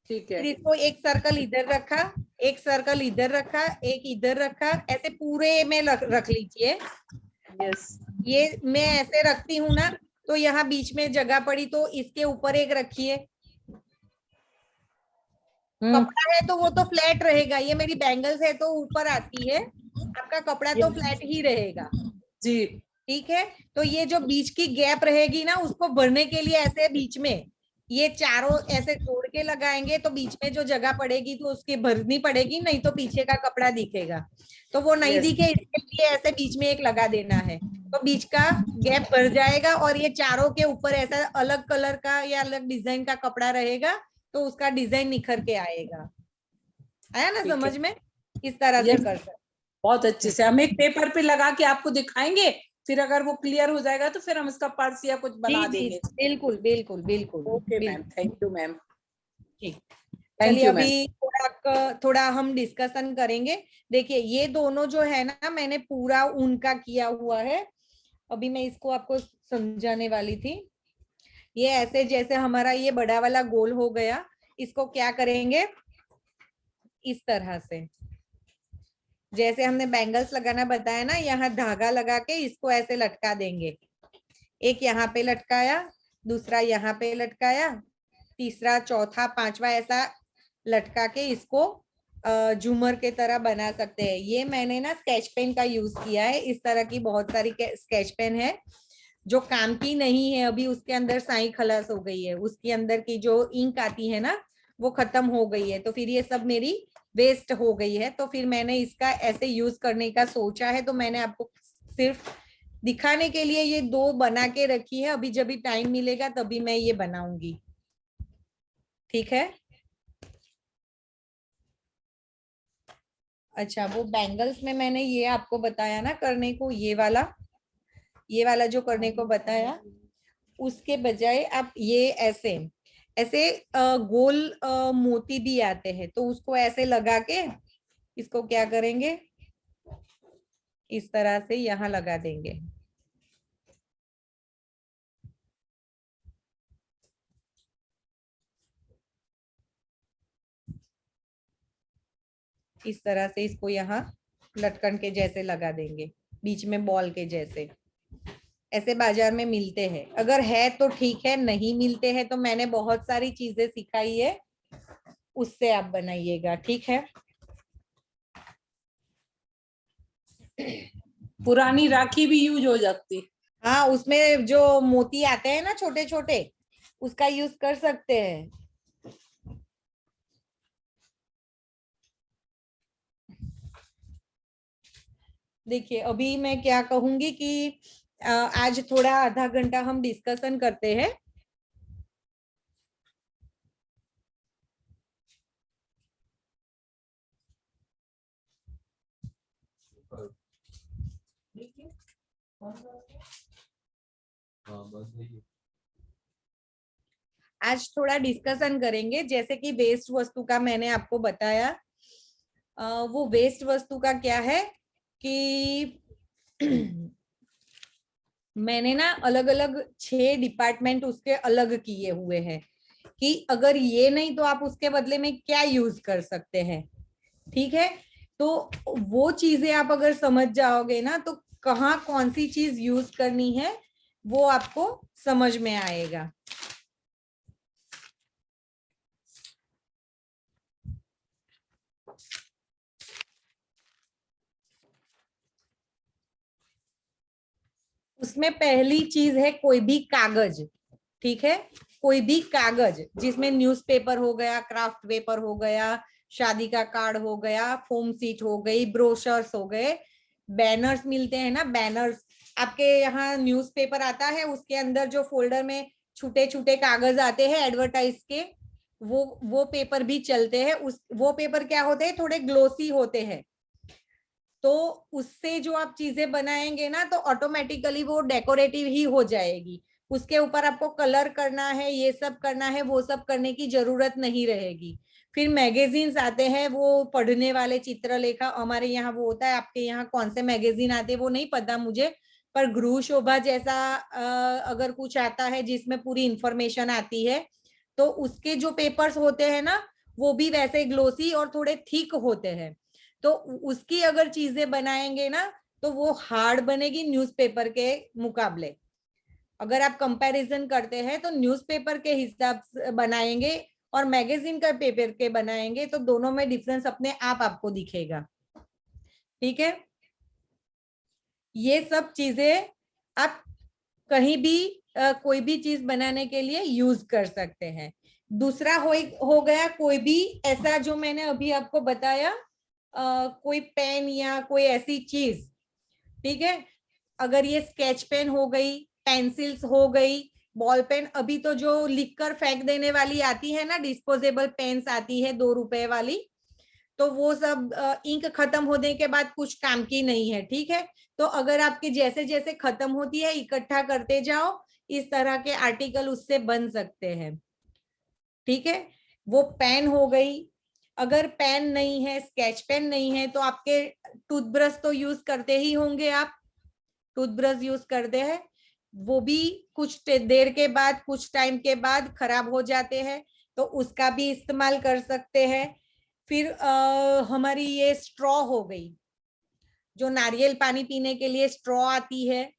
ठीक है। फिर इसको एक सर्कल इधर रखा, एक सर्कल इधर रखा, एक इधर रखा, ऐसे पूरे में रख लीजिए। यस। ये मैं ऐसे रखती हूँ ना तो यहाँ बीच में जगह पड़ी तो इसके ऊपर एक रखिए। कपड़ा है तो वो तो फ्लैट रहेगा, ये मेरी बैंगल्स है तो ऊपर आती है, आपका कपड़ा तो फ्लैट ही रहेगा। जी। ठीक है, तो ये जो बीच की गैप रहेगी ना उसको भरने के लिए ऐसे बीच में ये चारों ऐसे जोड़ के लगाएंगे तो बीच में जो जगह पड़ेगी तो उसकी भरनी पड़ेगी, नहीं तो पीछे का कपड़ा दिखेगा, तो वो नहीं दिखे इसके लिए ऐसे बीच में एक लगा देना है, तो बीच का गैप भर जाएगा और ये चारों के ऊपर ऐसा अलग कलर का या अलग डिजाइन का कपड़ा रहेगा तो उसका डिजाइन निखर के आएगा। आया ना ठीक है। समझ में? इस तरह से Yes. कर सकते। बहुत अच्छे से हम एक पेपर पे लगा के आपको दिखाएंगे, फिर अगर वो क्लियर हो जाएगा तो फिर हम इसका पर्स या कुछ बना जी जी देंगे। बिल्कुल बिल्कुल बिल्कुल ओके बिल्कुल। Ma'am, thank you ma'am. ठीक, थैंक चलिए यू मैम। अभी थोड़ा हम डिस्कशन करेंगे। देखिए ये दोनों जो है ना, मैंने पूरा उनका किया हुआ है। अभी मैं इसको आपको समझाने वाली थी। ये ऐसे जैसे हमारा ये बड़ा वाला गोल हो गया, इसको क्या करेंगे इस तरह से, जैसे हमने बैंगल्स लगाना बताया ना, यहाँ धागा लगा के इसको ऐसे लटका देंगे। एक यहाँ पे लटकाया, दूसरा यहाँ पे लटकाया, तीसरा चौथा पांचवा ऐसा लटका के इसको झूमर के तरह बना सकते हैं। ये मैंने ना स्केच पेन का यूज किया है। इस तरह की बहुत सारी स्केच पेन है जो काम की नहीं है, अभी उसके अंदर स्याही खलास हो गई है, उसके अंदर की जो इंक आती है ना वो खत्म हो गई है, तो फिर ये सब मेरी वेस्ट हो गई है। तो फिर मैंने इसका ऐसे यूज करने का सोचा है, तो मैंने आपको सिर्फ दिखाने के लिए ये दो बना के रखी है। अभी जब भी टाइम मिलेगा तभी मैं ये बनाऊंगी, ठीक है। अच्छा, वो बैंगल्स में मैंने ये आपको बताया ना करने को, ये वाला जो करने को बताया, उसके बजाय आप ये ऐसे ऐसे गोल मोती भी आते हैं, तो उसको ऐसे लगा के इसको क्या करेंगे, इस तरह से यहाँ लगा देंगे। इस तरह से इसको यहाँ लटकन के जैसे लगा देंगे, बीच में बॉल के जैसे। ऐसे बाजार में मिलते हैं, अगर है तो ठीक है, नहीं मिलते हैं तो मैंने बहुत सारी चीजें सिखाई है, उससे आप बनाइएगा, ठीक है। पुरानी राखी भी यूज हो जाती। हाँ, उसमें जो मोती आते हैं ना छोटे छोटे, उसका यूज कर सकते हैं। देखिए अभी मैं क्या कहूंगी कि आज थोड़ा आधा घंटा हम डिस्कशन करते हैं। आज थोड़ा डिस्कशन करेंगे, जैसे कि वेस्ट वस्तु का मैंने आपको बताया। वो वेस्ट वस्तु का क्या है कि मैंने ना अलग अलग 6 डिपार्टमेंट उसके अलग किए हुए हैं कि अगर ये नहीं तो आप उसके बदले में क्या यूज कर सकते हैं, ठीक है। तो वो चीजें आप अगर समझ जाओगे ना, तो कहाँ कौन सी चीज यूज करनी है वो आपको समझ में आएगा। उसमें पहली चीज है कोई भी कागज, ठीक है। कोई भी कागज जिसमें न्यूज़पेपर हो गया, क्राफ्ट पेपर हो गया, शादी का कार्ड हो गया, फोम सीट हो गई, ब्रोशर्स हो गए, बैनर्स मिलते हैं ना, बैनर्स आपके यहाँ न्यूज़पेपर आता है, उसके अंदर जो फोल्डर में छोटे छोटे कागज आते हैं एडवर्टाइज के, वो पेपर भी चलते हैं। वो पेपर क्या होते हैं, थोड़े ग्लोसी होते हैं, तो उससे जो आप चीजें बनाएंगे ना तो ऑटोमेटिकली वो डेकोरेटिव ही हो जाएगी। उसके ऊपर आपको कलर करना है, ये सब करना है, वो सब करने की जरूरत नहीं रहेगी। फिर मैगजीन्स आते हैं, वो पढ़ने वाले चित्रलेखा, हमारे यहाँ वो होता है, आपके यहाँ कौन से मैगजीन आते हैं वो नहीं पता मुझे, पर गृह शोभा जैसा अगर कुछ आता है जिसमें पूरी इंफॉर्मेशन आती है, तो उसके जो पेपर्स होते हैं ना वो भी वैसे ग्लोसी और थोड़े थिक होते हैं। तो उसकी अगर चीजें बनाएंगे ना तो वो हार्ड बनेगी न्यूज़पेपर के मुकाबले। अगर आप कंपैरिजन करते हैं तो न्यूज़पेपर के हिसाब से बनाएंगे और मैगजीन का पेपर के बनाएंगे तो दोनों में डिफरेंस अपने आप आपको दिखेगा, ठीक है। ये सब चीजें आप कहीं भी कोई भी चीज बनाने के लिए यूज कर सकते हैं। दूसरा हो गया कोई भी ऐसा जो मैंने अभी आपको बताया, कोई पेन या कोई ऐसी चीज, ठीक है। अगर ये स्केच पेन हो गई, पेंसिल्स हो गई, बॉल पेन, अभी तो जो लिख कर फेंक देने वाली आती है ना, डिस्पोजेबल पेन्स आती है 2 रुपए वाली, तो वो सब इंक खत्म होने के बाद कुछ काम की नहीं है, ठीक है। तो अगर आपकी जैसे जैसे खत्म होती है इकट्ठा करते जाओ, इस तरह के आर्टिकल उससे बन सकते हैं, ठीक है। वो पेन हो गई, अगर पेन नहीं है, स्केच पेन नहीं है, तो आपके टूथब्रश तो यूज करते ही होंगे आप, टूथब्रश यूज करते हैं, वो भी कुछ देर के बाद, कुछ टाइम के बाद खराब हो जाते हैं, तो उसका भी इस्तेमाल कर सकते हैं। फिर हमारी ये स्ट्रॉ हो गई, जो नारियल पानी पीने के लिए स्ट्रॉ आती है,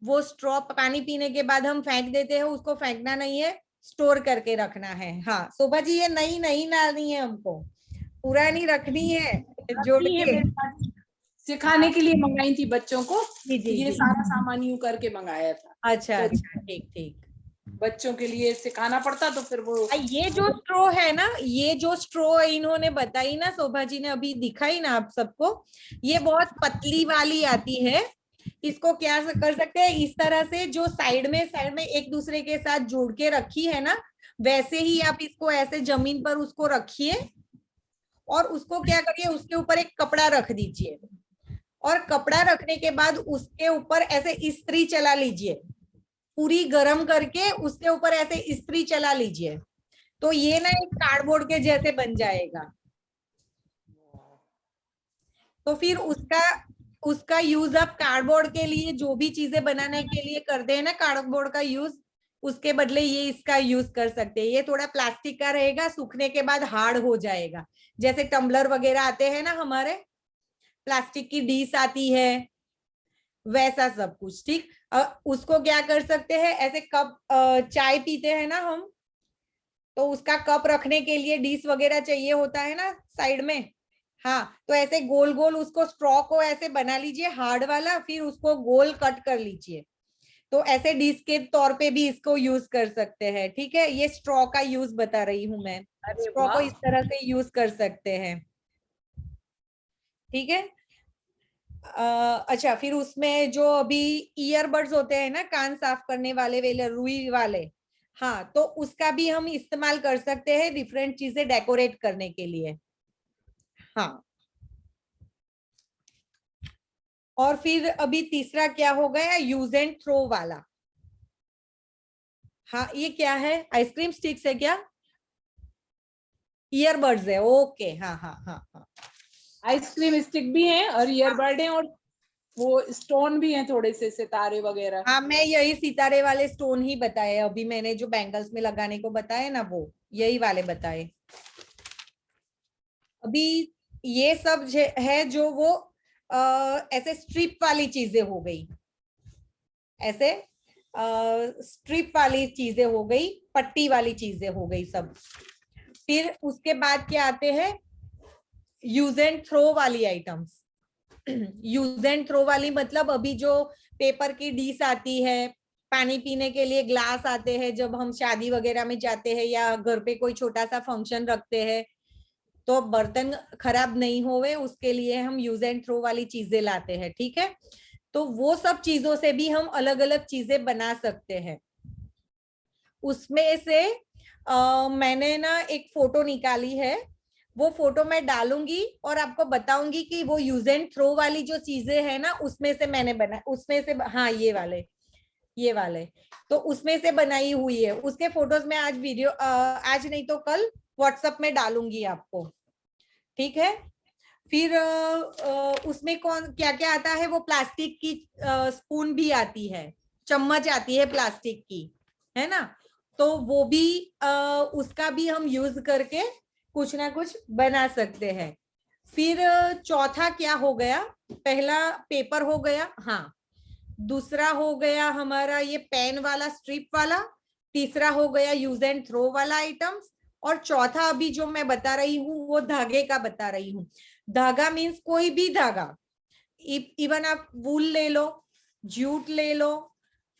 वो स्ट्रॉ पानी पीने के बाद हम फेंक देते हैं, उसको फेंकना नहीं है, स्टोर करके रखना है। हाँ शोभा जी, ये नई नहीं डालनी है हमको, पुरानी रखनी है जोड़ ये के। मेरे पास सिखाने के लिए मंगाई थी बच्चों को, जी जी ये जी। सारा सामान यूं करके मंगाया था। अच्छा तो अच्छा, ठीक ठीक। बच्चों के लिए सिखाना पड़ता तो फिर वो ये जो स्ट्रो है ना, ये जो स्ट्रो इन्होंने बताई ना, शोभा जी ने अभी दिखाई ना आप सबको, ये बहुत पतली वाली आती है। इसको क्या कर सकते हैं, इस तरह से जो साइड में एक दूसरे के साथ जोड़ के रखी है ना, वैसे ही आप इसको ऐसे जमीन पर उसको रखिए, और उसको क्या करिए, उसके ऊपर एक कपड़ा रख दीजिए, और कपड़ा रखने के बाद उसके ऊपर ऐसे इस्त्री चला लीजिए, पूरी गरम करके उसके ऊपर ऐसे इस्त्री चला लीजिए, तो ये ना एक कार्डबोर्ड के जैसे बन जाएगा। तो फिर उसका यूज आप कार्डबोर्ड के लिए, जो भी चीजें बनाने के लिए करते हैं ना कार्डबोर्ड का यूज, उसके बदले ये इसका यूज कर सकते हैं। ये थोड़ा प्लास्टिक का रहेगा, सूखने के बाद हार्ड हो जाएगा, जैसे टम्बलर वगैरह आते हैं ना हमारे, प्लास्टिक की डिश आती है, वैसा सब कुछ, ठीक। उसको क्या कर सकते हैं, ऐसे कप, चाय पीते हैं ना हम, तो उसका कप रखने के लिए डिश वगैरह चाहिए होता है ना साइड में, हाँ, तो ऐसे गोल गोल उसको स्ट्रॉ को ऐसे बना लीजिए हार्ड वाला, फिर उसको गोल कट कर लीजिए, तो ऐसे डिश के तौर पे भी इसको यूज कर सकते हैं, ठीक है। ये स्ट्रॉ का यूज बता रही हूँ मैं, अरे स्ट्रॉ को वाह, इस तरह से यूज कर सकते हैं, ठीक है। अच्छा, फिर उसमें जो अभी ईयरबड्स होते हैं ना, कान साफ करने वाले रुई वाले, हाँ, तो उसका भी हम इस्तेमाल कर सकते हैं डिफरेंट चीजें डेकोरेट करने के लिए। हाँ, और फिर अभी तीसरा क्या हो गया, यूज एंड थ्रो वाला। हाँ, ये क्या है, आइसक्रीम स्टिक्स है क्या, ईयरबड्स है, ओके, हाँ हाँ हाँ हाँ। आइसक्रीम स्टिक भी है और ईयरबड है, और वो स्टोन भी है थोड़े से सितारे वगैरह। हाँ, मैं यही सितारे वाले स्टोन ही बताए अभी, मैंने जो बैंगल्स में लगाने को बताए ना, वो यही वाले बताए अभी। ये सब है जो वो ऐसे स्ट्रिप वाली चीजें हो गई, ऐसे स्ट्रिप वाली चीजें हो गई, पट्टी वाली चीजें हो गई सब। फिर उसके बाद क्या आते हैं, यूज एंड थ्रो वाली आइटम्स। यूज एंड थ्रो वाली मतलब अभी जो पेपर की डिश आती है, पानी पीने के लिए ग्लास आते हैं, जब हम शादी वगैरह में जाते हैं या घर पे कोई छोटा सा फंक्शन रखते हैं, तो बर्तन खराब नहीं होवे उसके लिए हम यूज एंड थ्रो वाली चीजें लाते हैं, ठीक है। तो वो सब चीजों से भी हम अलग अलग चीजें बना सकते हैं। उसमें से मैंने ना एक फोटो निकाली है, वो फोटो मैं डालूंगी और आपको बताऊंगी कि वो यूज एंड थ्रो वाली जो चीजें हैं ना, उसमें से मैंने बना, उसमें से, हाँ, ये वाले तो उसमें से बनाई हुई है। उसके फोटोज में आज वीडियो, आज नहीं तो कल व्हाट्सएप में डालूंगी आपको, ठीक है। फिर उसमें कौन क्या क्या आता है, वो प्लास्टिक की स्पून भी आती है, चम्मच आती है प्लास्टिक की, है ना, तो वो भी उसका भी हम यूज करके कुछ ना कुछ बना सकते हैं। फिर चौथा क्या हो गया, पहला पेपर हो गया, हाँ, दूसरा हो गया हमारा ये पेन वाला स्ट्रिप वाला, तीसरा हो गया यूज एंड थ्रो वाला आइटम्स, और चौथा अभी जो मैं बता रही हूँ वो धागे का बता रही हूँ। धागा मीन्स कोई भी धागा, इवन आप वूल ले लो, जूट ले लो,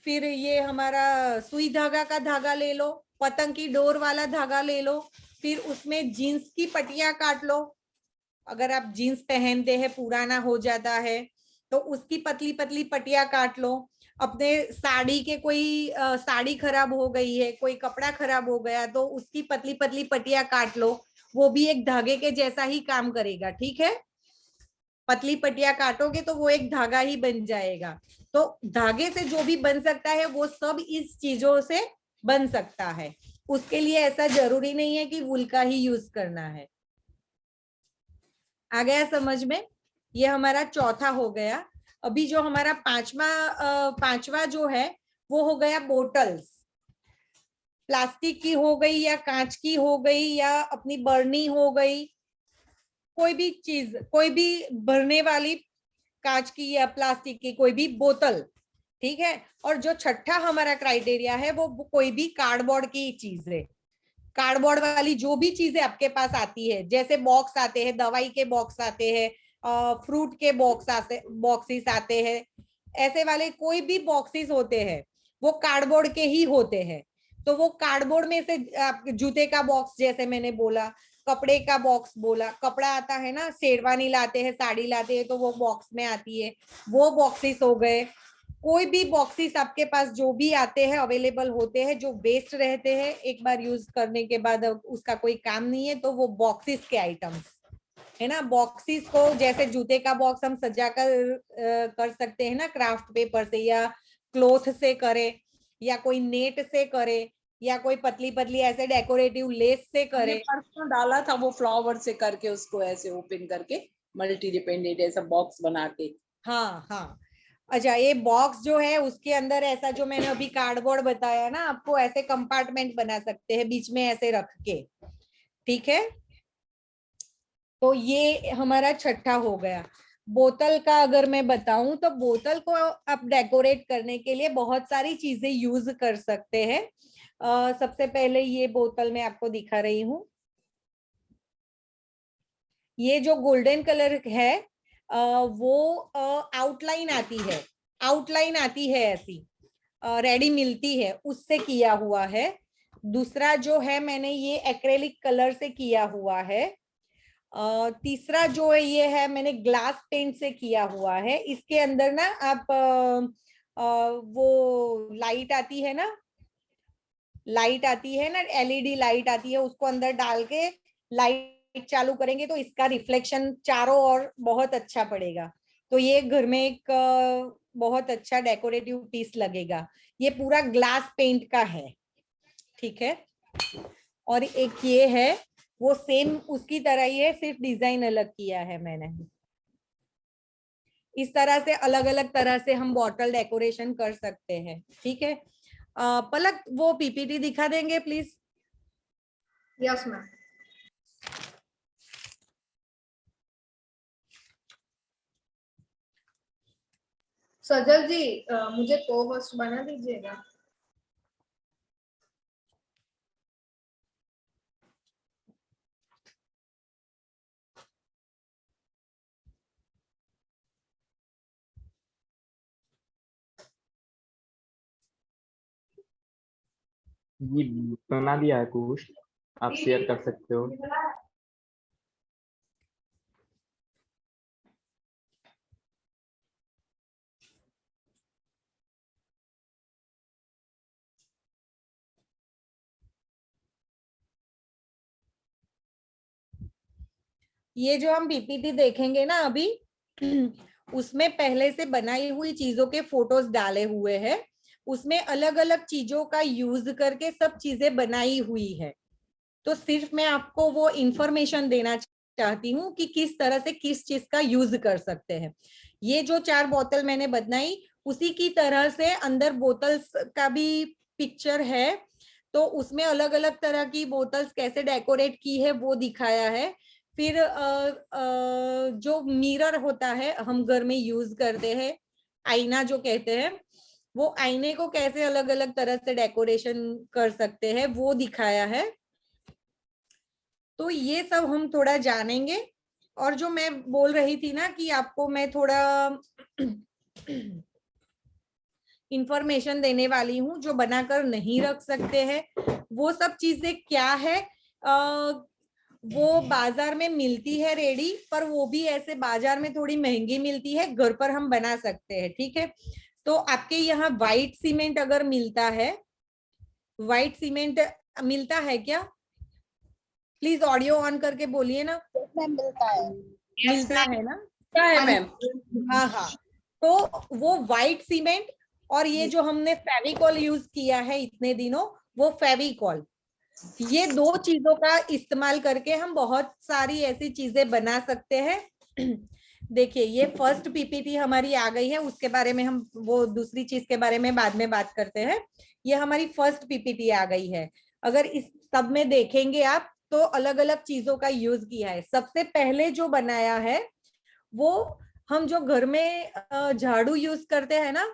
फिर ये हमारा सुई धागा का धागा ले लो, पतंग की डोर वाला धागा ले लो, फिर उसमें जीन्स की पट्टियां काट लो, अगर आप जीन्स पहनते हैं पुराना हो जाता है तो उसकी पतली पतली पट्टियां काट लो, अपने साड़ी के कोई साड़ी खराब हो गई है, कोई कपड़ा खराब हो गया, तो उसकी पतली पतली पट्टियां काट लो, वो भी एक धागे के जैसा ही काम करेगा। ठीक है, पतली पट्टियां काटोगे तो वो एक धागा ही बन जाएगा। तो धागे से जो भी बन सकता है वो सब इस चीजों से बन सकता है। उसके लिए ऐसा जरूरी नहीं है कि वूल का ही यूज करना है। आ गया समझ में? ये हमारा चौथा हो गया। अभी जो हमारा पांचवा जो है वो हो गया बोटल्स। प्लास्टिक की हो गई या कांच की हो गई या अपनी बर्नी हो गई, कोई भी चीज, कोई भी भरने वाली कांच की या प्लास्टिक की कोई भी बोतल। ठीक है, और जो छठा हमारा क्राइटेरिया है वो कोई भी कार्डबोर्ड की चीज है। कार्डबोर्ड वाली जो भी चीजें आपके पास आती है, जैसे बॉक्स आते हैं, दवाई के बॉक्स आते हैं, फ्रूट के बॉक्सेस आते हैं, ऐसे वाले कोई भी बॉक्सेस होते हैं वो कार्डबोर्ड के ही होते हैं। तो वो कार्डबोर्ड में से जूते का बॉक्स जैसे मैंने बोला, कपड़े का बॉक्स बोला, कपड़ा आता है ना, शेरवानी लाते हैं, साड़ी लाते हैं, तो वो बॉक्स में आती है, वो बॉक्सेस हो गए। कोई भी बॉक्सेस आपके पास जो भी आते हैं, अवेलेबल होते हैं, जो वेस्ट रहते हैं, एक बार यूज करने के बाद उसका कोई काम नहीं है, तो वो बॉक्सेस के आइटम्स है ना। बॉक्सेस को जैसे जूते का बॉक्स हम सजा कर सकते हैं ना, क्राफ्ट पेपर से या क्लॉथ से करे या कोई नेट से करे या कोई पतली पतली ऐसे डेकोरेटिव लेस से करे। परसों डाला था वो फ्लावर से करके, उसको ऐसे ओपन करके मल्टी डिपेंडेंट ऐसा बॉक्स बना के। हाँ हाँ, अच्छा, ये बॉक्स जो है उसके अंदर ऐसा जो मैंने अभी कार्डबोर्ड बताया ना आपको, ऐसे कंपार्टमेंट बना सकते हैं बीच में ऐसे रख के। ठीक है, तो ये हमारा छठा हो गया। बोतल का अगर मैं बताऊं तो बोतल को आप डेकोरेट करने के लिए बहुत सारी चीजें यूज कर सकते हैं। सबसे पहले ये बोतल मैं आपको दिखा रही हूँ। ये जो गोल्डन कलर है वो आउटलाइन आती है ऐसी, रेडी मिलती है, उससे किया हुआ है। दूसरा जो है मैंने ये एक्रेलिक कलर से किया हुआ है। तीसरा जो है ये है मैंने ग्लास पेंट से किया हुआ है। इसके अंदर ना आप वो लाइट आती है ना, एलईडी लाइट आती है, उसको अंदर डाल के लाइट चालू करेंगे तो इसका रिफ्लेक्शन चारों ओर बहुत अच्छा पड़ेगा। तो ये घर में एक बहुत अच्छा डेकोरेटिव पीस लगेगा। ये पूरा ग्लास पेंट का है। ठीक है, और एक ये है, वो सेम उसकी तरह ही है, सिर्फ डिजाइन अलग किया है मैंने। इस तरह से अलग अलग तरह से हम बॉटल डेकोरेशन कर सकते हैं। ठीक है, पलक वो पीपीटी दिखा देंगे please. Yes ma'am. Sajal ji मुझे को होस्ट बना दीजिएगा। जी बना दिया है कुछ, आप शेयर कर सकते हो। ये जो हम पीपीटी देखेंगे ना अभी, उसमें पहले से बनाई हुई चीजों के फोटोज डाले हुए हैं। उसमें अलग अलग चीजों का यूज करके सब चीजें बनाई हुई है। तो सिर्फ मैं आपको वो इंफॉर्मेशन देना चाहती हूँ कि किस तरह से किस चीज का यूज कर सकते हैं। ये जो 4 बोतल मैंने बनाई उसी की तरह से अंदर बोतल्स का भी पिक्चर है। तो उसमें अलग अलग तरह की बोतल्स कैसे डेकोरेट की है वो दिखाया है। फिर जो मिरर होता है हम घर में यूज करते हैं, आईना जो कहते हैं, वो आईने को कैसे अलग अलग तरह से डेकोरेशन कर सकते हैं वो दिखाया है। तो ये सब हम थोड़ा जानेंगे। और जो मैं बोल रही थी ना कि आपको मैं थोड़ा इंफॉर्मेशन देने वाली हूँ जो बनाकर नहीं रख सकते हैं, वो सब चीजें क्या है। वो बाजार में मिलती है रेडी, पर वो भी ऐसे बाजार में थोड़ी महंगी मिलती है, घर पर हम बना सकते हैं। ठीक है, तो आपके यहाँ व्हाइट सीमेंट अगर मिलता है, व्हाइट सीमेंट मिलता है क्या? प्लीज ऑडियो ऑन करके बोलिए ना। मिलता है। मिलता है ना? क्या है मैम? हाँ हाँ, तो वो व्हाइट सीमेंट और ये जो हमने फेविकॉल यूज किया है इतने दिनों, वो फेविकॉल, ये दो चीजों का इस्तेमाल करके हम बहुत सारी ऐसी चीजें बना सकते हैं। देखिए ये फर्स्ट पीपीटी हमारी आ गई है, उसके बारे में हम वो दूसरी चीज के बारे में बाद में बात करते हैं। ये हमारी फर्स्ट पीपीटी आ गई है। अगर इस सब में देखेंगे आप तो अलग अलग चीजों का यूज किया है। सबसे पहले जो बनाया है वो हम जो घर में झाड़ू यूज करते हैं ना,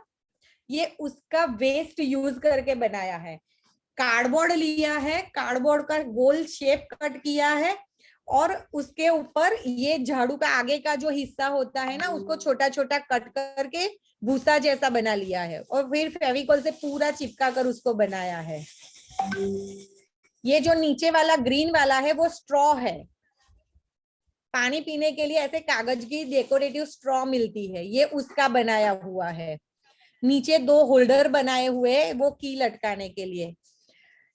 ये उसका वेस्ट यूज करके बनाया है। कार्डबोर्ड लिया है, कार्डबोर्ड का गोल शेप कट किया है और उसके ऊपर ये झाड़ू का आगे का जो हिस्सा होता है ना, उसको छोटा छोटा कट करके भूसा जैसा बना लिया है और फिर फेविकॉल से पूरा चिपका कर उसको बनाया है। ये जो नीचे वाला ग्रीन वाला है वो स्ट्रॉ है। पानी पीने के लिए ऐसे कागज की डेकोरेटिव स्ट्रॉ मिलती है, ये उसका बनाया हुआ है। नीचे दो होल्डर बनाए हुए, वो की लटकाने के लिए।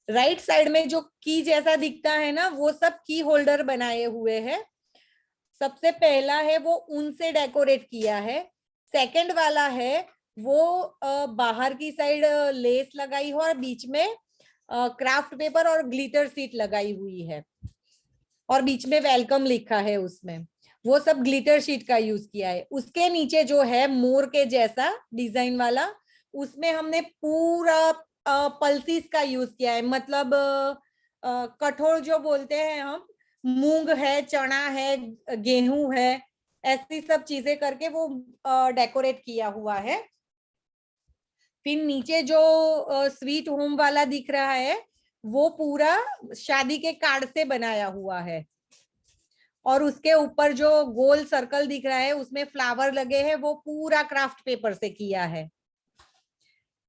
राइट साइड में जो की जैसा दिखता है ना, वो सब की होल्डर बनाए हुए हैं। सबसे पहला है वो ऊन से डेकोरेट किया है। सेकंड वाला है वो बाहर की साइड लेस लगाई हो और बीच में क्राफ्ट पेपर और ग्लिटर सीट लगाई हुई है और बीच में वेलकम लिखा है उसमें, वो सब ग्लिटर शीट का यूज किया है। उसके नीचे जो है मोर के जैसा डिजाइन वाला, उसमें हमने पूरा पल्सीज का यूज किया है। मतलब कठोर जो बोलते हैं हम, मूंग है, चना है, गेहूं है, ऐसी सब चीजें करके वो डेकोरेट किया हुआ है। फिर नीचे जो स्वीट होम वाला दिख रहा है वो पूरा शादी के कार्ड से बनाया हुआ है और उसके ऊपर जो गोल सर्कल दिख रहा है उसमें फ्लावर लगे हैं, वो पूरा क्राफ्ट पेपर से किया है।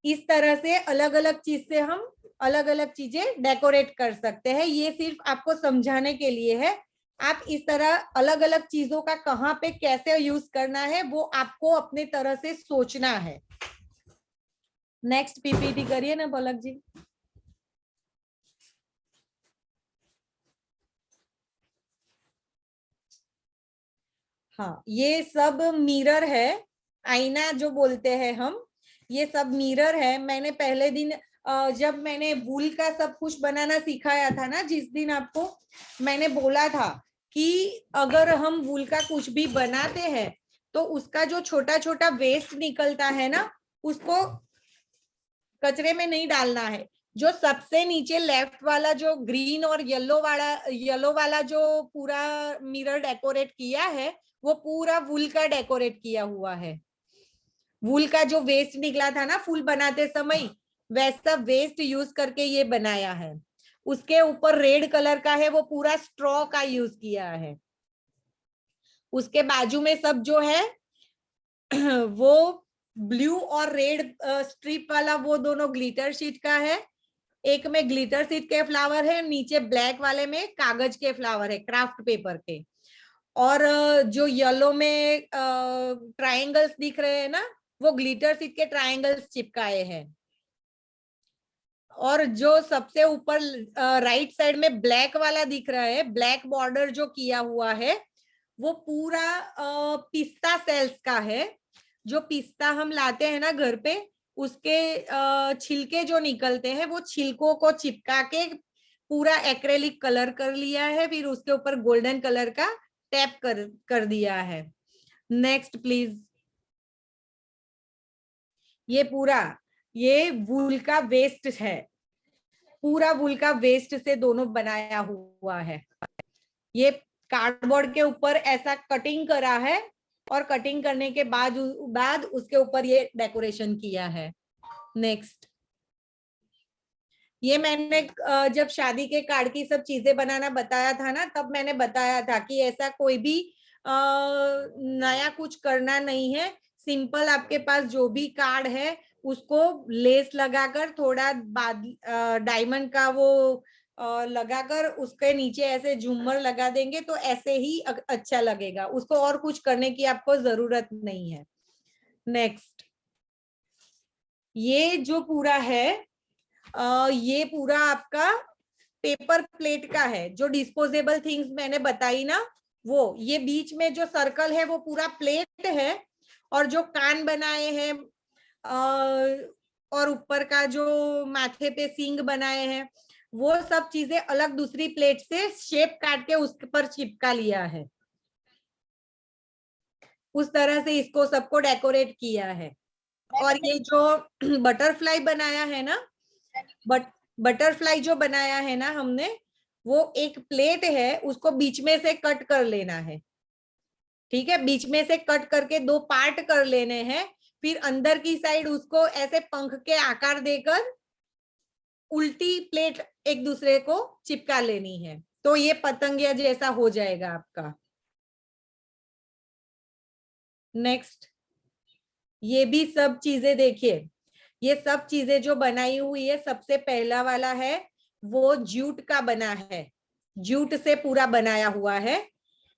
इस तरह से अलग अलग चीज से हम अलग अलग चीजें डेकोरेट कर सकते हैं। ये सिर्फ आपको समझाने के लिए है। आप इस तरह अलग अलग चीजों का कहाँ पे कैसे यूज करना है वो आपको अपने तरह से सोचना है। नेक्स्ट पीपीटी करिए ना पलक जी। हाँ, ये सब मिरर है, आईना जो बोलते हैं हम, ये सब मिरर है। मैंने पहले दिन जब मैंने वूल का सब कुछ बनाना सिखाया था ना, जिस दिन आपको मैंने बोला था कि अगर हम वूल का कुछ भी बनाते हैं तो उसका जो छोटा छोटा वेस्ट निकलता है ना, उसको कचरे में नहीं डालना है। जो सबसे नीचे लेफ्ट वाला जो ग्रीन और येलो वाला जो पूरा मिरर डेकोरेट किया है, वो पूरा वूल का डेकोरेट किया हुआ है। वूल का जो वेस्ट निकला था ना फूल बनाते समय, वैसा वेस्ट यूज करके ये बनाया है। उसके ऊपर रेड कलर का है, वो पूरा स्ट्रॉ का यूज किया है। उसके बाजू में सब जो है वो ब्लू और रेड स्ट्रिप वाला, वो दोनों ग्लिटर शीट का है। एक में ग्लिटर शीट के फ्लावर है, नीचे ब्लैक वाले में कागज के फ्लावर है, क्राफ्ट पेपर के। और जो येलो में ट्रायंगल्स दिख रहे हैं ना, वो ग्लिटर शीट के ट्रायंगल्स चिपकाए हैं। और जो सबसे ऊपर राइट साइड में ब्लैक वाला दिख रहा है, ब्लैक बॉर्डर जो किया हुआ है, वो पूरा पिस्ता सेल्स का है। जो पिस्ता हम लाते हैं ना घर पे, उसके छिलके जो निकलते हैं, वो छिलकों को चिपका के पूरा एक्रेलिक कलर कर लिया है, फिर उसके ऊपर गोल्डन कलर का टैप कर दिया है। Next please. ये पूरा ये वूल का वेस्ट है, पूरा वूल का वेस्ट से दोनों बनाया हुआ है। ये कार्डबोर्ड के ऊपर ऐसा कटिंग करा है और कटिंग करने के बाद उसके ऊपर ये डेकोरेशन किया है। नेक्स्ट। ये मैंने जब शादी के कार्ड की सब चीजें बनाना बताया था ना, तब मैंने बताया था कि ऐसा कोई भी नया कुछ करना नहीं है। सिंपल आपके पास जो भी कार्ड है उसको लेस लगाकर, थोड़ा डायमंड का वो लगाकर उसके नीचे ऐसे झूमर लगा देंगे तो ऐसे ही अच्छा लगेगा। उसको और कुछ करने की आपको जरूरत नहीं है। नेक्स्ट। ये जो पूरा है ये पूरा आपका पेपर प्लेट का है, जो डिस्पोजेबल थिंग्स मैंने बताई ना, वो ये बीच में जो सर्कल है वो पूरा प्लेट है, और जो कान बनाए हैं और ऊपर का जो माथे पे सींग बनाए हैं, वो सब चीजें अलग दूसरी प्लेट से शेप काट के उस पर चिपका लिया है। उस तरह से इसको सबको डेकोरेट किया है। और ये जो बटरफ्लाई बनाया है ना, बटरफ्लाई जो बनाया है ना हमने, वो एक प्लेट है, उसको बीच में से कट कर लेना है। ठीक है, बीच में से कट करके 2 पार्ट कर लेने हैं, फिर अंदर की साइड उसको ऐसे पंख के आकार देकर उल्टी प्लेट एक दूसरे को चिपका लेनी है, तो ये पतंगिया जैसा हो जाएगा आपका। नेक्स्ट, ये भी सब चीजें देखिए, ये सब चीजें जो बनाई हुई है, सबसे पहला वाला है वो जूट का बना है, जूट से पूरा बनाया हुआ है।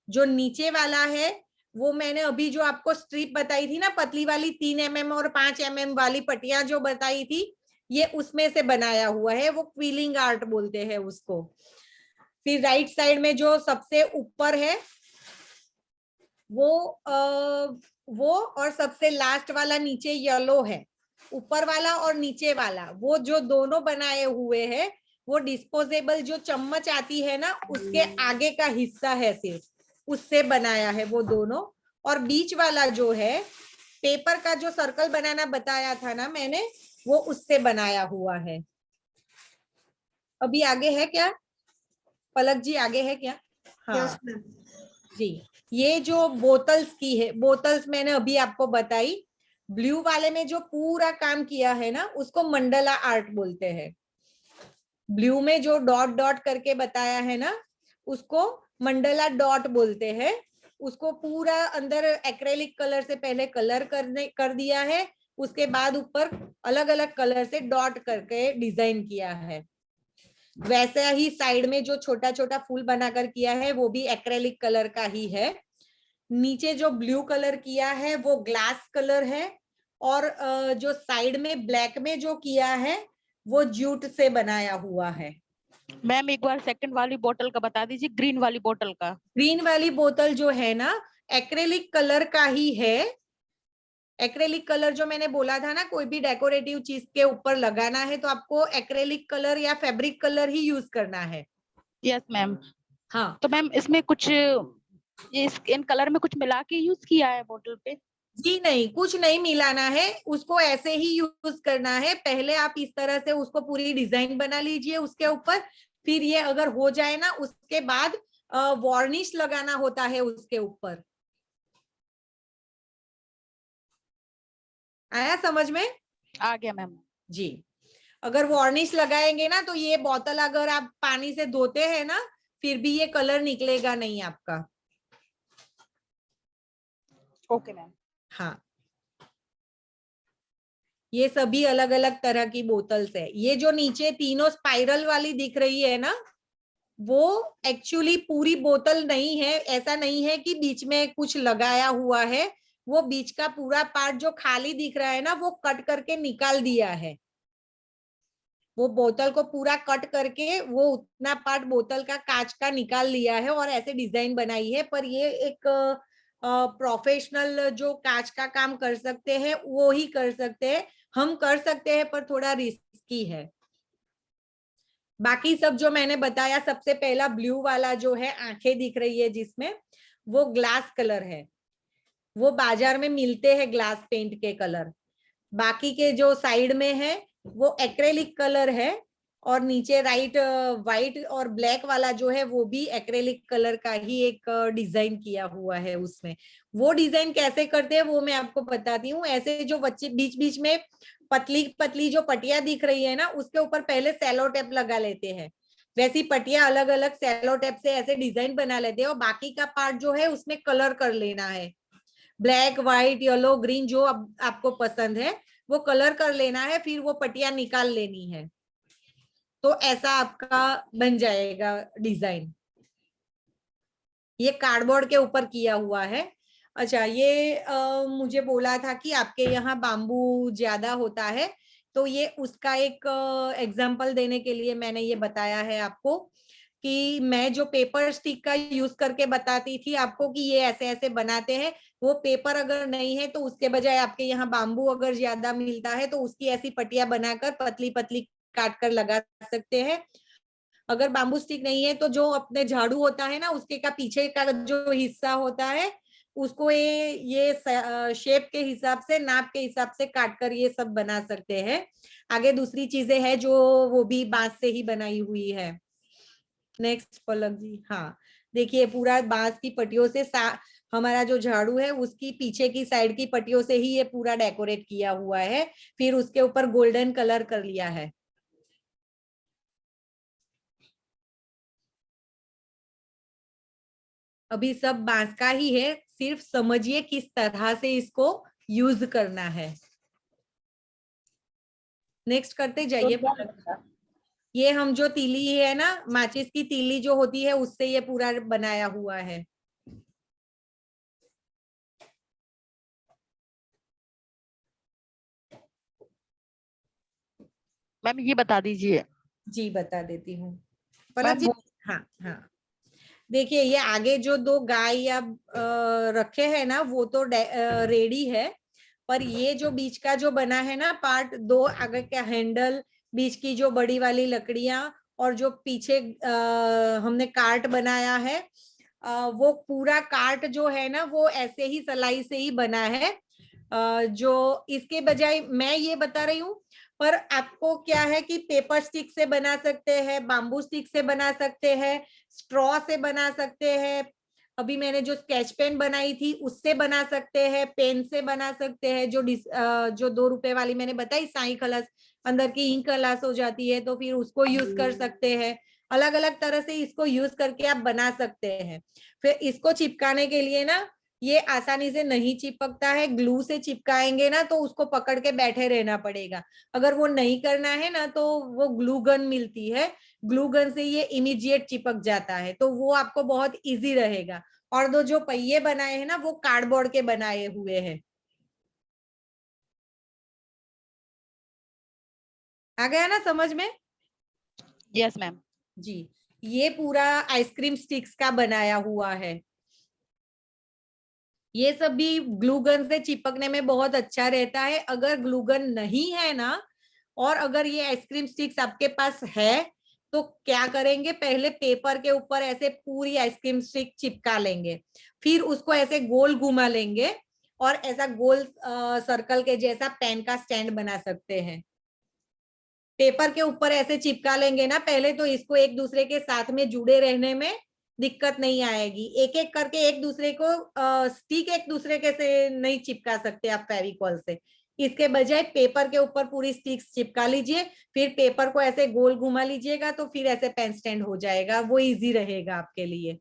जो नीचे वाला है वो मैंने अभी जो आपको स्ट्रिप बताई थी ना, पतली वाली 3 mm और 5 mm वाली पट्टियां जो बताई थी, ये उसमें से बनाया हुआ है, वो क्विलिंग आर्ट बोलते हैं उसको। फिर राइट साइड में जो सबसे ऊपर है वो और सबसे लास्ट वाला नीचे येलो है, ऊपर वाला और नीचे वाला, वो जो दोनों बनाए हुए हैं वो डिस्पोजेबल जो चम्मच आती है ना, उसके आगे का हिस्सा है, सिर्फ उससे बनाया है वो दोनों। और बीच वाला जो है पेपर का जो सर्कल बनाना बताया था ना मैंने, वो उससे बनाया हुआ है। अभी आगे है क्या पलक जी, आगे है क्या? हाँ यस मैम। जी, ये जो बोतल्स की है, बोतल्स मैंने अभी आपको बताई। ब्लू वाले में जो पूरा काम किया है ना, उसको मंडला आर्ट बोलते हैं। ब्लू में जो डॉट डॉट करके बताया है ना, उसको मंडला डॉट बोलते हैं। उसको पूरा अंदर एक्रेलिक कलर से पहले कलर कर दिया है, उसके बाद ऊपर अलग अलग कलर से डॉट करके डिजाइन किया है। वैसे ही साइड में जो छोटा छोटा फूल बनाकर किया है, वो भी एक्रेलिक कलर का ही है। नीचे जो ब्लू कलर किया है वो ग्लास कलर है, और जो साइड में ब्लैक में जो किया है वो जूट से बनाया हुआ है। मैम एक बार सेकंड वाली बोतल का बता दीजिए, ग्रीन वाली बोतल का। ग्रीन वाली बोतल जो है ना, एक्रेलिक कलर का ही है। एक्रेलिक कलर जो मैंने बोला था ना, कोई भी डेकोरेटिव चीज के ऊपर लगाना है तो आपको एक्रेलिक कलर या फैब्रिक कलर ही यूज करना है। Yes ma'am. हाँ, तो मैम इसमें कुछ इन कलर में कुछ मिला के यूज किया है बोतल पे? जी नहीं, कुछ नहीं मिलाना है, उसको ऐसे ही यूज करना है। पहले आप इस तरह से उसको पूरी डिजाइन बना लीजिए उसके ऊपर, फिर ये अगर हो जाए ना, उसके बाद वार्निश लगाना होता है उसके ऊपर। आया समझ में? आ गया मैम। जी, अगर वार्निश लगाएंगे ना, तो ये बोतल अगर आप पानी से धोते हैं ना, फिर भी ये कलर निकलेगा नहीं आपका। Okay ma'am. हाँ, ये सभी अलग अलग तरह की बोतल्स है। ये जो नीचे तीनों स्पाइरल वाली दिख रही है ना, वो एक्चुअली पूरी बोतल नहीं है। ऐसा नहीं है कि बीच में कुछ लगाया हुआ है, वो बीच का पूरा पार्ट जो खाली दिख रहा है ना, वो कट करके निकाल दिया है। वो बोतल को पूरा कट करके वो उतना पार्ट बोतल का कांच का निकाल लिया है और ऐसे डिजाइन बनाई है। पर ये एक प्रोफेशनल जो कांच का काम कर सकते हैं वो ही कर सकते हैं, हम कर सकते हैं पर थोड़ा रिस्की है। बाकी सब जो मैंने बताया, सबसे पहला ब्लू वाला जो है, आंखें दिख रही है जिसमें, वो ग्लास कलर है, वो बाजार में मिलते हैं ग्लास पेंट के कलर। बाकी के जो साइड में है वो एक्रेलिक कलर है, और नीचे राइट व्हाइट और ब्लैक वाला जो है वो भी एक्रेलिक कलर का ही एक डिजाइन किया हुआ है उसमें। वो डिजाइन कैसे करते हैं वो मैं आपको बताती हूँ। ऐसे जो बच्चे बीच बीच में पतली पतली जो पट्टियां दिख रही है ना, उसके ऊपर पहले सेलो टेप लगा लेते हैं। वैसी पट्टियां अलग अलग सेलो टेप से ऐसे डिजाइन बना लेते हैं, और बाकी का पार्ट जो है उसमें कलर कर लेना है। ब्लैक, व्हाइट, येलो, ग्रीन जो आपको पसंद है वो कलर कर लेना है, फिर वो पट्टियां निकाल लेनी है, तो ऐसा आपका बन जाएगा डिजाइन। ये कार्डबोर्ड के ऊपर किया हुआ है। अच्छा, ये मुझे बोला था कि आपके यहाँ बाम्बू ज्यादा होता है, तो ये उसका एक एग्जाम्पल देने के लिए मैंने ये बताया है आपको कि मैं जो पेपर स्टिक का यूज करके बताती थी आपको कि ये ऐसे ऐसे बनाते हैं, वो पेपर अगर नहीं है तो उसके बजाय आपके यहाँ बाम्बू अगर ज्यादा मिलता है तो उसकी ऐसी पट्टियां बनाकर पतली पतली काट कर लगा सकते हैं। अगर बाम्बू स्टिक नहीं है तो जो अपने झाड़ू होता है ना, उसके का पीछे का जो हिस्सा होता है उसको ये शेप के हिसाब से, नाप के हिसाब से काट कर ये सब बना सकते हैं। आगे दूसरी चीजें हैं जो वो भी बांस से ही बनाई हुई है। नेक्स्ट पलक जी। हाँ, देखिए पूरा बांस की पट्टियों से हमारा जो झाड़ू है उसकी पीछे की साइड की पट्टियों से ही ये पूरा डेकोरेट किया हुआ है, फिर उसके ऊपर गोल्डन कलर कर लिया है। अभी सब बांस का ही है, सिर्फ समझिए किस तरह से इसको यूज करना है। नेक्स्ट करते जाइए पलक। ये हम जो तीली है ना, माचिस की तीली जो होती है उससे ये पूरा बनाया हुआ है। मैम ये बता दीजिए। जी बता देती हूँ पलक मैम जी। हाँ हाँ, देखिए ये आगे जो दो गाय या रखे हैं ना वो तो रेडी है, पर ये जो बीच का जो बना है ना पार्ट, दो आगे का हैंडल, बीच की जो बड़ी वाली लकड़ियां और जो पीछे हमने कार्ट बनाया है, वो पूरा कार्ट जो है ना वो ऐसे ही सलाई से ही बना है। जो इसके बजाय मैं ये बता रही हूँ, पर आपको क्या है कि पेपर स्टिक से बना सकते हैं, बाम्बू स्टिक से बना सकते हैं, स्ट्रॉ से बना सकते हैं, अभी मैंने जो स्केच पेन बनाई थी उससे बना सकते हैं, पेन से बना सकते हैं, जो 2 रुपए वाली मैंने बताई साई खलास, अंदर की इंक खलास हो जाती है तो फिर उसको यूज कर सकते हैं। अलग अलग तरह से इसको यूज करके आप बना सकते हैं। फिर इसको चिपकाने के लिए ना, ये आसानी से नहीं चिपकता है, ग्लू से चिपकाएंगे ना तो उसको पकड़ के बैठे रहना पड़ेगा। अगर वो नहीं करना है ना तो वो ग्लू गन मिलती है, ग्लू गन से ये इमीडिएट चिपक जाता है, तो वो आपको बहुत इजी रहेगा। और दो जो पहिए बनाए हैं ना वो कार्डबोर्ड के बनाए हुए हैं। आ गया ना समझ में? Yes ma'am. जी, ये पूरा आइसक्रीम स्टिक्स का बनाया हुआ है। ये सब भी ग्लू गन से चिपकने में बहुत अच्छा रहता है। अगर ग्लू गन नहीं है ना, और अगर ये आइसक्रीम स्टिक्स आपके पास है तो क्या करेंगे, पहले पेपर के ऊपर ऐसे पूरी आइसक्रीम स्टिक चिपका लेंगे, फिर उसको ऐसे गोल घुमा लेंगे और ऐसा गोल सर्कल के जैसा पेन का स्टैंड बना सकते हैं। पेपर के ऊपर ऐसे चिपका लेंगे ना पहले, तो इसको एक दूसरे के साथ में जुड़े रहने में दिक्कत नहीं आएगी। एक एक करके एक दूसरे को स्टिक एक दूसरे के से नहीं चिपका सकते आप फेविकॉल से, इसके बजाय पेपर के ऊपर पूरी स्टिक्स चिपका लीजिए, फिर पेपर को ऐसे गोल घुमा लीजिएगा तो फिर ऐसे पेन स्टैंड हो जाएगा। वो इजी रहेगा आपके लिए,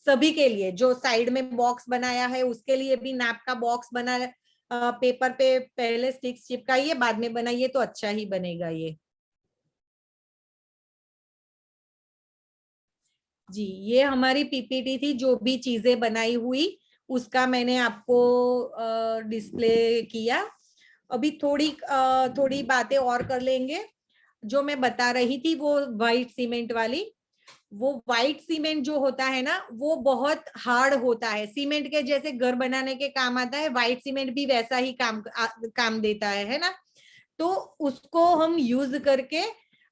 सभी के लिए। जो साइड में बॉक्स बनाया है उसके लिए भी नाप का बॉक्स बना, पेपर पे पहले स्टिक्स चिपकाइए बाद में बनाइए तो अच्छा ही बनेगा ये। जी, ये हमारी पीपीटी थी, जो भी चीजें बनाई हुई उसका मैंने आपको डिस्प्ले किया। अभी थोड़ी बातें और कर लेंगे। जो मैं बता रही थी वो व्हाइट सीमेंट वाली, वो व्हाइट सीमेंट जो होता है ना वो बहुत हार्ड होता है, सीमेंट के जैसे घर बनाने के काम आता है, व्हाइट सीमेंट भी वैसा ही काम देता है ना। तो उसको हम यूज करके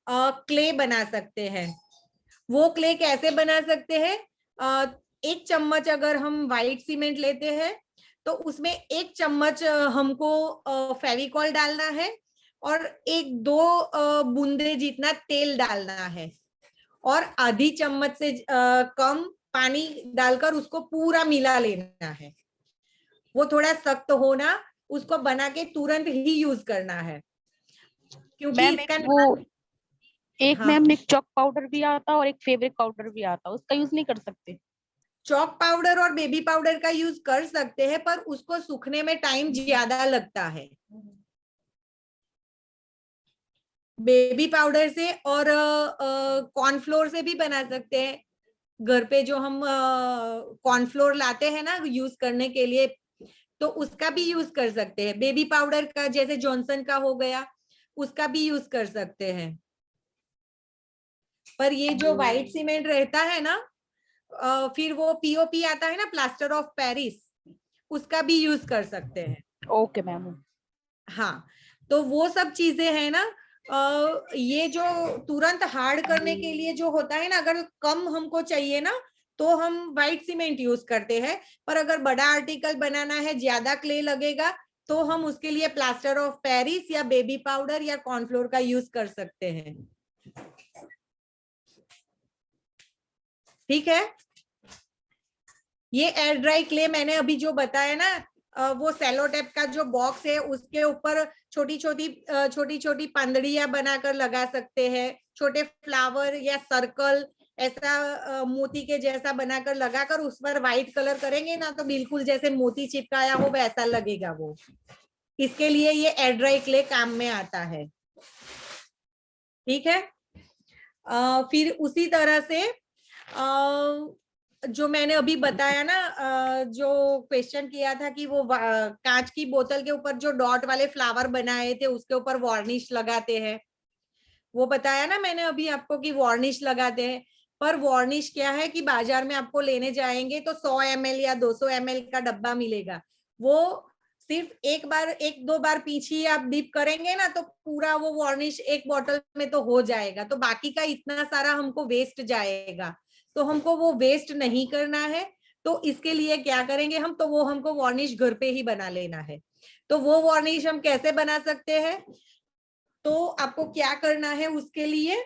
क्ले बना सकते हैं। वो क्ले कैसे बना सकते हैं, 1 चम्मच अगर हम व्हाइट सीमेंट लेते हैं तो उसमें 1 चम्मच हमको फेविकॉल डालना है और 1-2 बूंदे जितना तेल डालना है, और आधी चम्मच से कम पानी डालकर उसको पूरा मिला लेना है। वो थोड़ा सख्त होना, उसको बना के तुरंत ही यूज करना है, क्योंकि मैम इसका एक हाँ, मैम एक चॉक पाउडर भी आता और एक फेब्रिक पाउडर भी आता, उसका यूज नहीं कर सकते? चॉक पाउडर और बेबी पाउडर का यूज कर सकते हैं, पर उसको सूखने में टाइम ज्यादा लगता है। बेबी पाउडर से और कॉर्नफ्लोर से भी बना सकते हैं, घर पे जो हम कॉर्नफ्लोर लाते हैं ना यूज करने के लिए, तो उसका भी यूज कर सकते हैं। बेबी पाउडर का जैसे जॉनसन का हो गया, उसका भी यूज कर सकते हैं। पर ये जो व्हाइट सीमेंट रहता है ना, फिर वो पीओपी आता है ना, प्लास्टर ऑफ पेरिस, उसका भी यूज कर सकते हैं। Okay ma'am. हाँ, तो वो सब चीजें हैं ना। ये जो तुरंत हार्ड करने के लिए जो होता है ना, अगर कम हमको चाहिए ना तो हम व्हाइट सीमेंट यूज करते हैं, पर अगर बड़ा आर्टिकल बनाना है, ज्यादा क्ले लगेगा, तो हम उसके लिए प्लास्टर ऑफ पेरिस या बेबी पाउडर या कॉर्नफ्लोर का यूज कर सकते हैं। ठीक है। ये एयर ड्राई क्ले मैंने अभी जो बताया ना, वो सेलो टेप का जो बॉक्स है उसके ऊपर छोटी छोटी पंदड़ियां बनाकर लगा सकते हैं, छोटे फ्लावर या सर्कल ऐसा मोती के जैसा बनाकर लगाकर उस पर व्हाइट कलर करेंगे ना, तो बिल्कुल जैसे मोती चिपकाया हो वैसा लगेगा वो। इसके लिए ये एयर ड्राई क्ले काम में आता है। ठीक है। फिर उसी तरह से जो मैंने अभी बताया ना, जो क्वेश्चन किया था कि वो कांच की बोतल के ऊपर जो डॉट वाले फ्लावर बनाए थे उसके ऊपर वार्निश लगाते हैं, वो बताया ना मैंने अभी आपको कि वार्निश लगाते हैं। पर वार्निश क्या है कि बाजार में आपको लेने जाएंगे तो 100 ml या 200 ml का डब्बा मिलेगा। वो सिर्फ एक दो बार पीछे आप डिप करेंगे ना तो पूरा वो वार्निश एक बोतल में तो हो जाएगा, तो बाकी का इतना सारा हमको वेस्ट जाएगा। तो हमको वो वेस्ट नहीं करना है, तो इसके लिए क्या करेंगे हम, तो वो हमको वार्निश घर पे ही बना लेना है। तो वो वार्निश हम कैसे बना सकते हैं, तो आपको क्या करना है उसके लिए,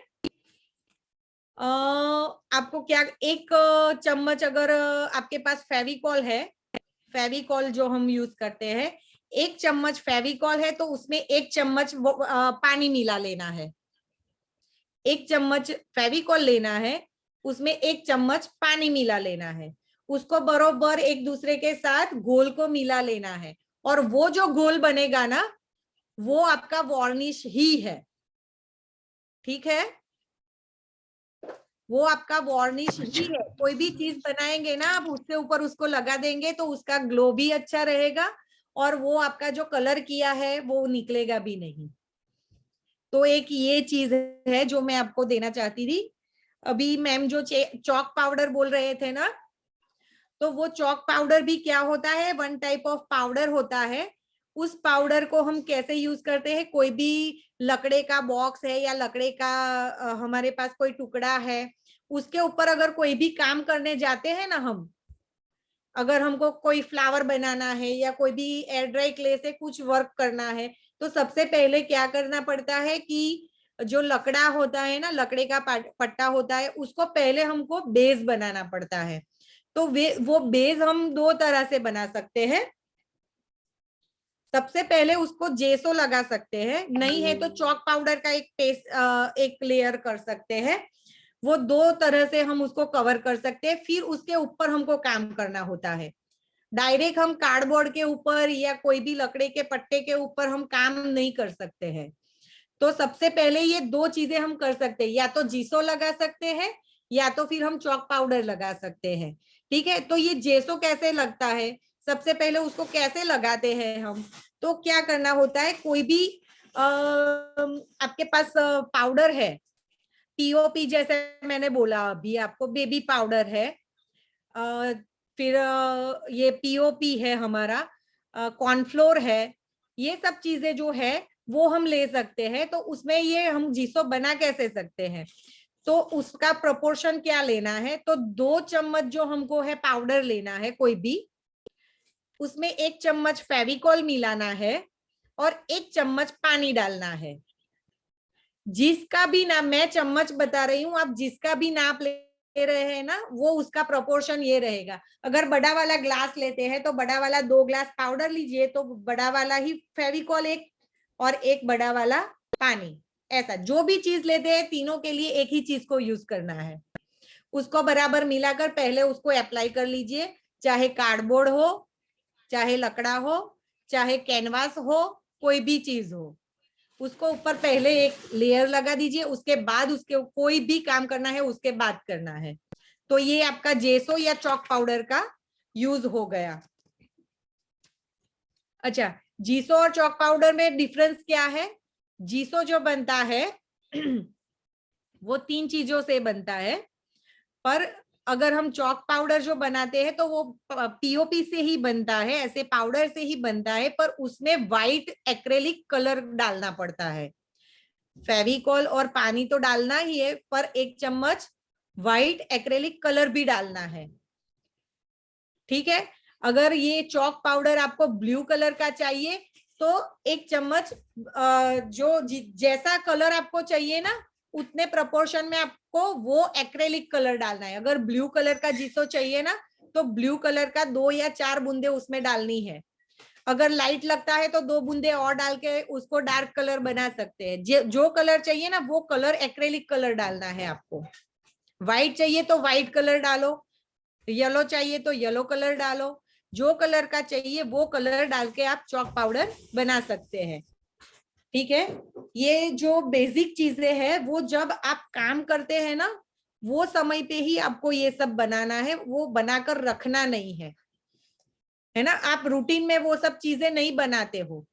आपको क्या, एक चम्मच अगर आपके पास फेविकॉल है, फेविकॉल जो हम यूज करते हैं, 1 चम्मच फेविकॉल है तो उसमें 1 चम्मच पानी मिला लेना है। 1 चम्मच फेविकॉल लेना है, उसमें 1 चम्मच पानी मिला लेना है, उसको बरोबर एक दूसरे के साथ घोल को मिला लेना है, और वो जो घोल बनेगा ना वो आपका वार्निश ही है। ठीक है, वो आपका वार्निश ही है। कोई भी चीज बनाएंगे ना आप उसके ऊपर उसको लगा देंगे तो उसका ग्लो भी अच्छा रहेगा, और वो आपका जो कलर किया है वो निकलेगा भी नहीं। तो एक ये चीज है जो मैं आपको देना चाहती थी। अभी मैम जो चॉक पाउडर बोल रहे थे ना, तो वो चॉक पाउडर भी क्या होता है, 1 टाइप ऑफ पाउडर होता है। उस पाउडर को हम कैसे यूज करते हैं, कोई भी लकड़े का बॉक्स है या लकड़े का हमारे पास कोई टुकड़ा है, उसके ऊपर अगर कोई भी काम करने जाते हैं ना हम, अगर हमको कोई फ्लावर बनाना है या कोई भी एयर ड्राई क्ले से कुछ वर्क करना है, तो सबसे पहले क्या करना पड़ता है कि जो लकड़ा होता है ना, लकड़े का पट्टा होता है, उसको पहले हमको बेस बनाना पड़ता है। तो वो बेस हम 2 तरह से बना सकते हैं। सबसे पहले उसको जेसो लगा सकते हैं, नहीं है तो चॉक पाउडर का एक लेयर कर सकते हैं। वो 2 तरह से हम उसको कवर कर सकते हैं। फिर उसके ऊपर हमको काम करना होता है। डायरेक्ट हम कार्डबोर्ड के ऊपर या कोई भी लकड़े के पट्टे के ऊपर हम काम नहीं कर सकते हैं। तो सबसे पहले ये 2 चीजें हम कर सकते हैं, या तो जीसो लगा सकते हैं या तो फिर हम चॉक पाउडर लगा सकते हैं। ठीक है, तो ये जेसो कैसे लगता है, सबसे पहले उसको कैसे लगाते हैं हम, तो क्या करना होता है, कोई भी आपके पास पाउडर है, पीओपी जैसे मैंने बोला अभी आपको, बेबी पाउडर है, फिर ये पीओपी है हमारा, कॉर्नफ्लोर है, ये सब चीजें जो है वो हम ले सकते हैं। तो उसमें ये हम जीसो बना कैसे सकते हैं, तो उसका प्रोपोर्शन क्या लेना है, तो 2 चम्मच जो हमको है पाउडर लेना है कोई भी, उसमें 1 चम्मच फेविकॉल मिलाना है और 1 चम्मच पानी डालना है। जिसका भी नाप, मैं चम्मच बता रही हूँ, आप जिसका भी नाप ले रहे हैं ना वो उसका प्रोपोर्शन ये रहेगा। अगर बड़ा वाला ग्लास लेते हैं तो बड़ा वाला 2 ग्लास पाउडर लीजिए, तो बड़ा वाला ही फेविकॉल 1 और 1 बड़ा वाला पानी, ऐसा जो भी चीज लेते हैं तीनों के लिए एक ही चीज को यूज करना है। उसको बराबर मिलाकर पहले उसको अप्लाई कर लीजिए, चाहे कार्डबोर्ड हो, चाहे लकड़ा हो, चाहे कैनवास हो, कोई भी चीज हो, उसको ऊपर पहले एक लेयर लगा दीजिए, उसके बाद उसके कोई भी काम करना है उसके बाद करना है। तो ये आपका जेसो या चॉक पाउडर का यूज हो गया। अच्छा, जीसो और चॉक पाउडर में डिफरेंस क्या है? जीसो जो बनता है वो 3 चीजों से बनता है, पर अगर हम चॉक पाउडर जो बनाते हैं तो वो पीओपी से ही बनता है, ऐसे पाउडर से ही बनता है, पर उसमें व्हाइट एक्रेलिक कलर डालना पड़ता है। फेविकॉल और पानी तो डालना ही है, पर 1 चम्मच व्हाइट एक्रेलिक कलर भी डालना है। ठीक है, अगर ये चॉक पाउडर आपको ब्लू कलर का चाहिए तो 1 चम्मच जो जैसा कलर आपको चाहिए ना उतने प्रोपोर्शन में आपको वो एक्रेलिक कलर डालना है। अगर ब्लू कलर का जीसो चाहिए ना तो ब्लू कलर का 2 या 4 बूंदे उसमें डालनी है। अगर लाइट लगता है तो 2 बूंदे और डाल के उसको डार्क कलर बना सकते हैं। जो कलर चाहिए ना वो कलर एक्रेलिक कलर डालना है आपको। व्हाइट चाहिए तो व्हाइट कलर डालो, येलो चाहिए तो येलो कलर डालो, जो कलर का चाहिए वो कलर डाल के आप चॉक पाउडर बना सकते हैं। ठीक है, ये जो बेसिक चीजें हैं वो जब आप काम करते हैं ना वो समय पे ही आपको ये सब बनाना है, वो बनाकर रखना नहीं है ना। आप रूटीन में वो सब चीजें नहीं बनाते हो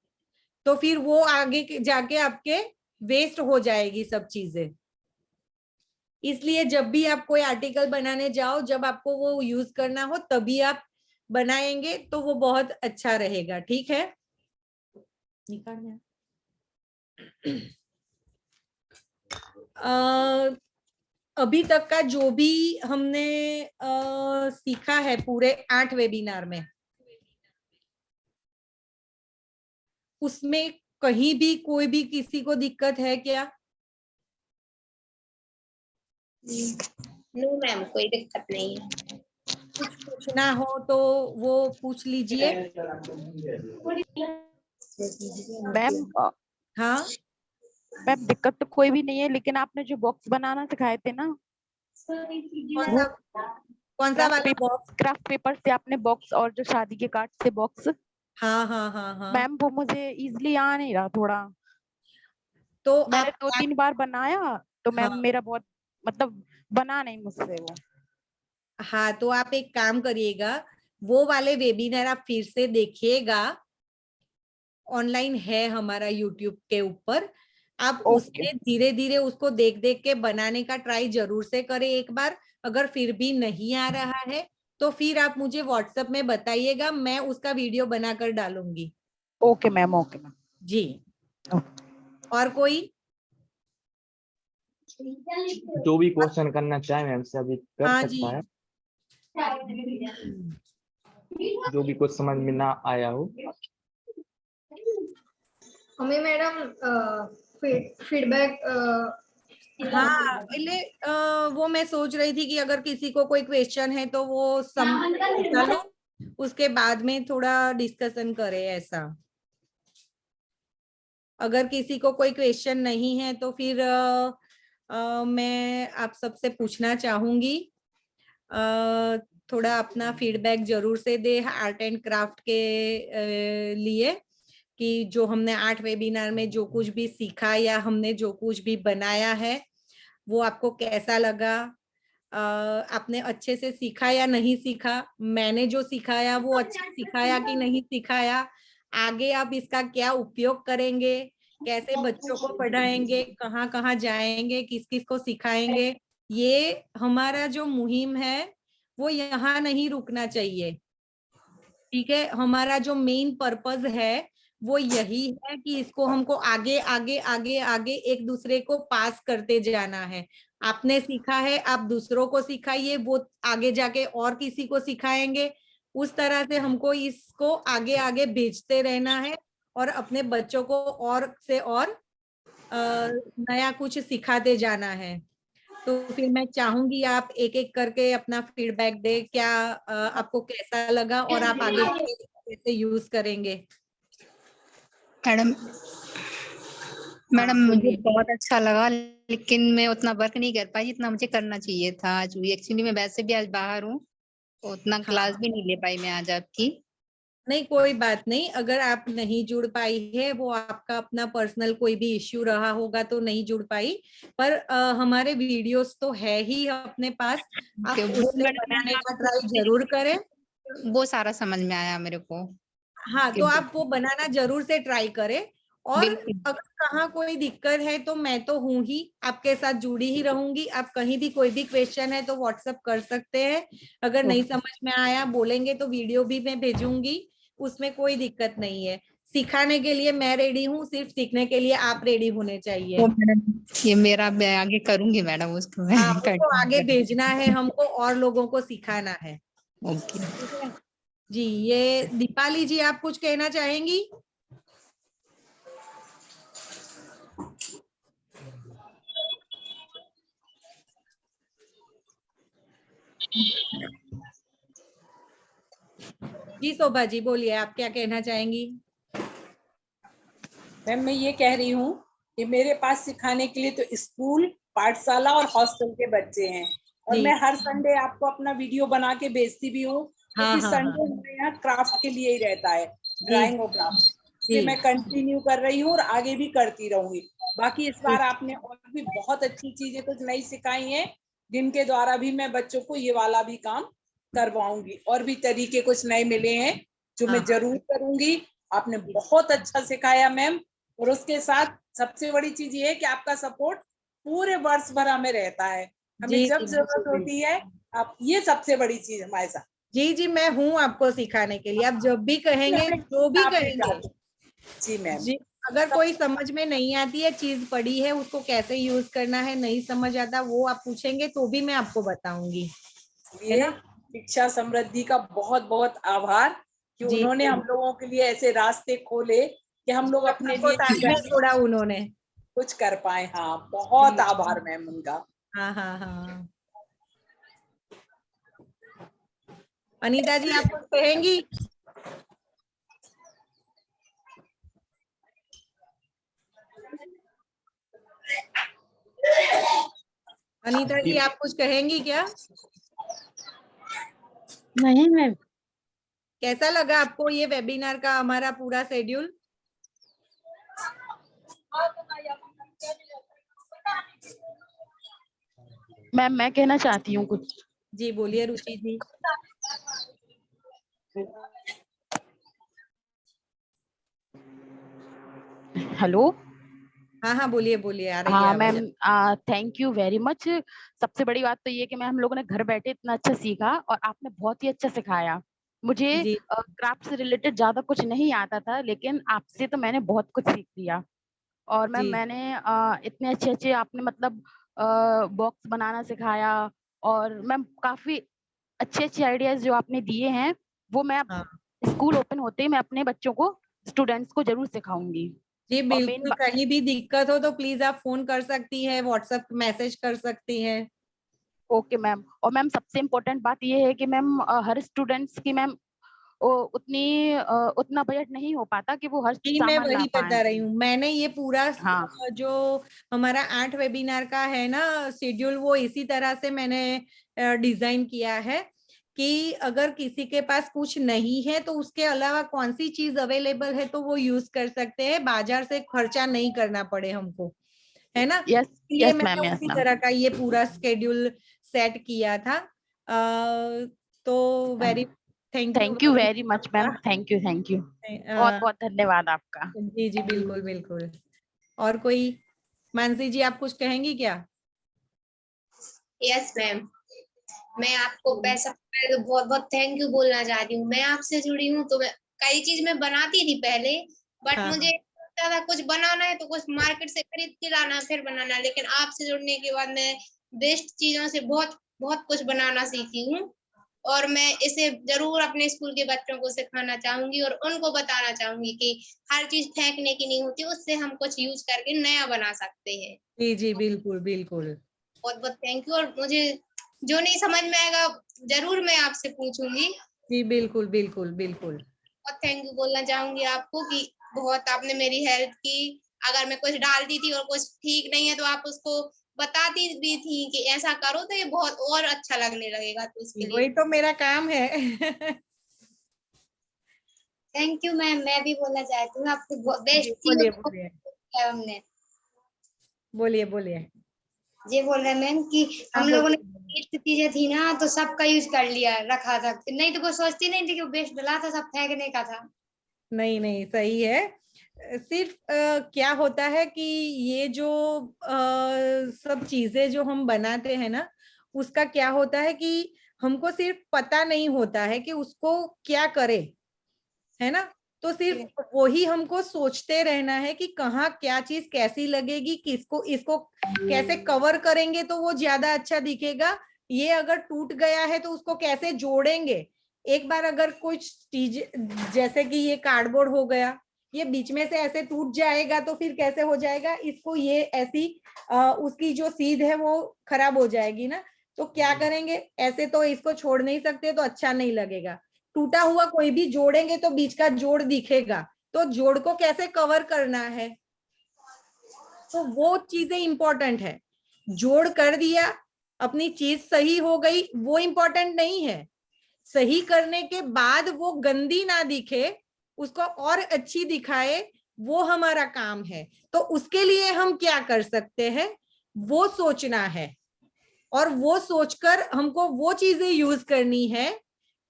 तो फिर वो आगे जाके आपके वेस्ट हो जाएगी सब चीजें। इसलिए जब भी आप कोई आर्टिकल बनाने जाओ, जब आपको वो यूज करना हो तभी आप बनाएंगे तो वो बहुत अच्छा रहेगा। ठीक है, निकालना अभी तक का जो भी हमने सीखा है पूरे 8 वेबिनार में, उसमें कहीं भी कोई भी किसी को दिक्कत है क्या? नो मैम, कोई दिक्कत नहीं है। कुछ पूछना हो तो वो पूछ लीजिए। मैम हाँ, मैम दिक्कत तो कोई भी नहीं है, लेकिन आपने जो बॉक्स बनाना सिखाए थे ना, कौन सा वाला बॉक्स? क्राफ्ट पेपर से आपने बॉक्स, और जो शादी के कार्ड से बॉक्स, हाँ हाँ हाँ हाँ, मैम वो मुझे इजीली आ नहीं रहा थोड़ा। तो मैंने आप 2-3 बार बनाया तो मैम हाँ मेरा बहुत मतलब बना नहीं मुझसे वो। हाँ, तो आप एक काम करिएगा, वो वाले वेबिनार आप फिर से देखिएगा, ऑनलाइन है हमारा यूट्यूब के ऊपर। आप उसमें धीरे धीरे उसको देख देख के बनाने का ट्राई जरूर से करें एक बार। अगर फिर भी नहीं आ रहा है तो फिर आप मुझे व्हाट्सएप में बताइएगा, मैं उसका वीडियो बनाकर डालूंगी। ओके मैम, ओके मैम जी। और कोई? जो भी क्वेश्चन करना चाहे मैम से अभी कर हाँ सकता जी, है, जो भी कुछ समझ में ना आया हो। हमें मैडम फीडबैक हाँ पहले वो मैं सोच रही थी कि अगर किसी को कोई क्वेश्चन है तो वो पूछा लो, उसके बाद में थोड़ा डिस्कशन करें ऐसा। अगर किसी को कोई क्वेश्चन नहीं है तो फिर मैं आप सबसे पूछना चाहूंगी, थोड़ा अपना फीडबैक जरूर से दे आर्ट एंड क्राफ्ट के लिए, कि जो हमने 8 वेबिनार में जो कुछ भी सीखा या हमने जो कुछ भी बनाया है वो आपको कैसा लगा, आपने अच्छे से सीखा या नहीं सीखा, मैंने जो सिखाया वो अच्छा सिखाया कि नहीं सिखाया, आगे आप इसका क्या उपयोग करेंगे, कैसे बच्चों को पढ़ाएंगे, कहाँ कहाँ जाएंगे, किस किस को सिखाएंगे। ये हमारा जो मुहिम है वो यहाँ नहीं रुकना चाहिए। ठीक है, हमारा जो मेन पर्पस है वो यही है कि इसको हमको आगे आगे आगे आगे एक दूसरे को पास करते जाना है। आपने सीखा है, आप दूसरों को सिखाइए, वो आगे जाके और किसी को सिखाएंगे। उस तरह से हमको इसको आगे आगे भेजते रहना है और अपने बच्चों को और से और नया कुछ सिखाते जाना है। तो फिर मैं चाहूंगी आप एक एक करके अपना फीडबैक दे, क्या आपको कैसा लगा और आप आगे कैसे यूज करेंगे। मैडम मुझे बहुत अच्छा लगा, लेकिन मैं उतना वर्क नहीं कर पाई जितना मुझे करना चाहिए था आज। एक्चुअली मैं वैसे भी आज बाहर हूँ, तो उतना क्लास भी नहीं ले पाई मैं आज आपकी। नहीं, कोई बात नहीं। अगर आप नहीं जुड़ पाई है, वो आपका अपना पर्सनल कोई भी इश्यू रहा होगा तो नहीं जुड़ पाई, पर हमारे वीडियोस तो है ही अपने पास, आप वो उससे मैडम बनाने मैंने का आपको ट्राई जरूर करें। वो सारा समझ में आया मेरे को। हाँ, कि तो आप वो बनाना जरूर से ट्राई करें। और बिल्कुल अगर कहाँ कोई दिक्कत है तो मैं तो हूँ ही, आपके साथ जुड़ी ही रहूंगी। आप कहीं भी कोई भी क्वेश्चन है तो व्हाट्सअप कर सकते हैं। अगर नहीं समझ में आया बोलेंगे तो वीडियो भी मैं भेजूंगी, उसमें कोई दिक्कत नहीं है। सिखाने के लिए मैं रेडी हूँ, सिर्फ सीखने के लिए आप रेडी होने चाहिए। वो मैडम ये मेरा मैं आगे करूंगी मैडम, उसको मैं हाँ, उसको आगे कंटिन्यू भेजना है हमको और लोगों को सिखाना है। ओके। ठीक है जी। ये दीपाली जी, आप कुछ कहना चाहेंगी? जी शोभा जी, बोलिए, आप क्या कहना चाहेंगी? मैम मैं ये कह रही हूँ कि मेरे पास सिखाने के लिए तो स्कूल, पाठशाला और हॉस्टल के बच्चे हैं, और जी। मैं हर संडे आपको अपना वीडियो बना के भेजती भी हूँ, हाँ क्योंकि हाँ हाँ। संडे हमारे यहाँ क्राफ्ट के लिए ही रहता है, जी ड्राइंग और क्राफ्ट। जी इसलिए मैं कंटिन्यू कर रही हूँ और आगे भी करती रहूंगी। बाकी इस जी। बार आपने और भी बहुत अच्छी चीजें कुछ नई सिखाई हैं, जिनके द्वारा भी मैं बच्चों को ये वाला भी काम करवाऊंगी। और भी तरीके कुछ नए मिले हैं जो हाँ मैं जरूर करूंगी। आपने बहुत अच्छा सिखाया मैम, और उसके साथ सबसे बड़ी चीज ये है कि आपका सपोर्ट पूरे वर्ष भर हमें रहता है, हमें जी जब जी जरूरत होती है आप, ये सबसे बड़ी चीज हमारे साथ। जी जी, मैं हूँ आपको सिखाने के लिए। आप जब भी कहेंगे, जो भी आप भी कहेंगे। चाहते हैं। जी मैम। जी। अगर कोई समझ में नहीं आती है, चीज पड़ी है, उसको कैसे यूज करना है नहीं समझ आता, वो आप पूछेंगे तो भी मैं आपको बताऊंगी, है ये ना? शिक्षा समृद्धि का बहुत बहुत आभार कि जी उन्होंने हम लोगों के लिए ऐसे रास्ते खोले कि हम लोग अपने सबको लिए साथ में जीवन में छोड़ा उन्होंने। कुछ कर पाए। हाँ, बहुत जी। आभार मैम उनका। हाँ हाँ हाँ। अनीता जी, आप कुछ कहेंगी? अनीता जी, आप कुछ कहेंगी क्या? नहीं मैम। कैसा लगा आपको ये वेबिनार का हमारा पूरा शेड्यूल? मैम मैं कहना चाहती हूँ कुछ। जी बोलिए रुचि जी। हेलो। हाँ हाँ, बोलिए बोलिए, आ रही है हाँ आवाज। Ma'am, thank you very much. सबसे बड़ी बात तो ये कि मैं हम लोगों ने घर बैठे इतना अच्छा सीखा और आपने बहुत ही अच्छा सिखाया। मुझे जी क्राफ्ट से रिलेटेड ज्यादा कुछ नहीं आता था, लेकिन आपसे तो मैंने बहुत कुछ सीख लिया। और मैम जी मैंने इतने अच्छे अच्छे आपने मतलब बॉक्स बनाना सिखाया। और मैम काफी अच्छे अच्छे आइडियाज जो आपने दिए हैं, वो मैं हाँ स्कूल ओपन होते ही मैं अपने बच्चों को, स्टूडेंट्स को जरूर सिखाऊंगी। जी, और मेन बिल्कुल। कहीं भी दिक्कत हो तो प्लीज आप फोन कर सकती है, व्हाट्सएप मैसेज कर सकती है। Okay ma'am. और मैम सबसे इम्पोर्टेंट बात ये है कि मैम हर स्टूडेंट्स की मैम उतना बजट नहीं हो पाता कि वो हर जी, मैं सामान ला वही पाए। बता रही हूँ। मैंने ये पूरा हाँ जो हमारा 8 वेबिनार का है ना शेड्यूल, वो इसी तरह से मैंने डिजाइन किया है कि अगर किसी के पास कुछ नहीं है तो उसके अलावा कौन सी चीज अवेलेबल है तो वो यूज कर सकते हैं, बाजार से खर्चा नहीं करना पड़े हमको, है ना? यस। इसलिए यस मैम, मैंने यस उसी मैम। तरह का ये पूरा शेड्यूल सेट किया था। तो very thank you thank you very very much ma'am, thank you thank you. बहुत मच। बहुत धन्यवाद आपका। जी जी, बिल्कुल बिल्कुल। और कोई? मानसी जी, आप कुछ कहेंगी क्या? Yes ma'am. मैं आपको पैसा पहले तो बहुत बहुत थैंक यू बोलना चाहती हूँ। मैं आपसे जुड़ी हूँ तो मैं कई चीज मैं बनाती थी पहले, बट हाँ मुझे लगता था कुछ बनाना है तो कुछ मार्केट से खरीद के लाना फिर बनाना, लेकिन आपसे जुड़ने के बाद मैं बेस्ट चीजों से बहुत बहुत कुछ बनाना सीखी हूँ। और मैं इसे जरूर अपने स्कूल के बच्चों को सिखाना चाहूंगी और उनको बताना चाहूंगी कि हर चीज फेंकने की नहीं होती, उससे हम कुछ यूज करके नया बना सकते हैं। जी जी, बिल्कुल बिल्कुल। बहुत बहुत थैंक यू। और मुझे जो नहीं समझ में आएगा जरूर मैं आपसे पूछूंगी। जी बिल्कुल बिल्कुल बिल्कुल। बहुत थैंक यू बोलना चाहूंगी आपको कि बहुत आपने मेरी हेल्प की। अगर मैं कुछ डालती थी और कुछ ठीक नहीं है तो आप उसको बताती भी थी कि ऐसा करो तो ये बहुत और अच्छा लगने लगेगा, तो इसके लिए वही तो मेरा काम है। Thank you ma'am. मैं भी बोलना चाहती हूँ आपको बेस्ट बोलिए चीज बोलिए हमने बोलिए बोलिए। ये बोल रहे हैं मैम कि हाँ हम लोगों ने बोलिए। बेस्ट चीजें थी ना तो सबका यूज कर लिया, रखा था, नहीं तो कोई सोचती नहीं थी कि बेस्ट डला था, सब फेंकने का था। नहीं नहीं सही है। सिर्फ क्या होता है कि ये जो सब चीजें जो हम बनाते हैं ना, उसका क्या होता है कि हमको सिर्फ पता नहीं होता है कि उसको क्या करे, है ना। तो सिर्फ वही हमको सोचते रहना है कि कहाँ क्या चीज कैसी लगेगी, किसको इसको कैसे कवर करेंगे तो वो ज्यादा अच्छा दिखेगा, ये अगर टूट गया है तो उसको कैसे जोड़ेंगे। एक बार अगर कुछ चीज जैसे कि ये कार्डबोर्ड हो गया, ये बीच में से ऐसे टूट जाएगा तो फिर कैसे हो जाएगा, इसको ये ऐसी उसकी जो सीध है वो खराब हो जाएगी ना। तो क्या करेंगे, ऐसे तो इसको छोड़ नहीं सकते, तो अच्छा नहीं लगेगा। टूटा हुआ कोई भी जोड़ेंगे तो बीच का जोड़ दिखेगा, तो जोड़ को कैसे कवर करना है, तो वो चीजें इंपॉर्टेंट है। जोड़ कर दिया, अपनी चीज सही हो गई, वो इंपॉर्टेंट नहीं है। सही करने के बाद वो गंदी ना दिखे, उसको और अच्छी दिखाए, वो हमारा काम है। तो उसके लिए हम क्या कर सकते हैं, वो सोचना है। और वो सोचकर हमको वो चीजें यूज करनी है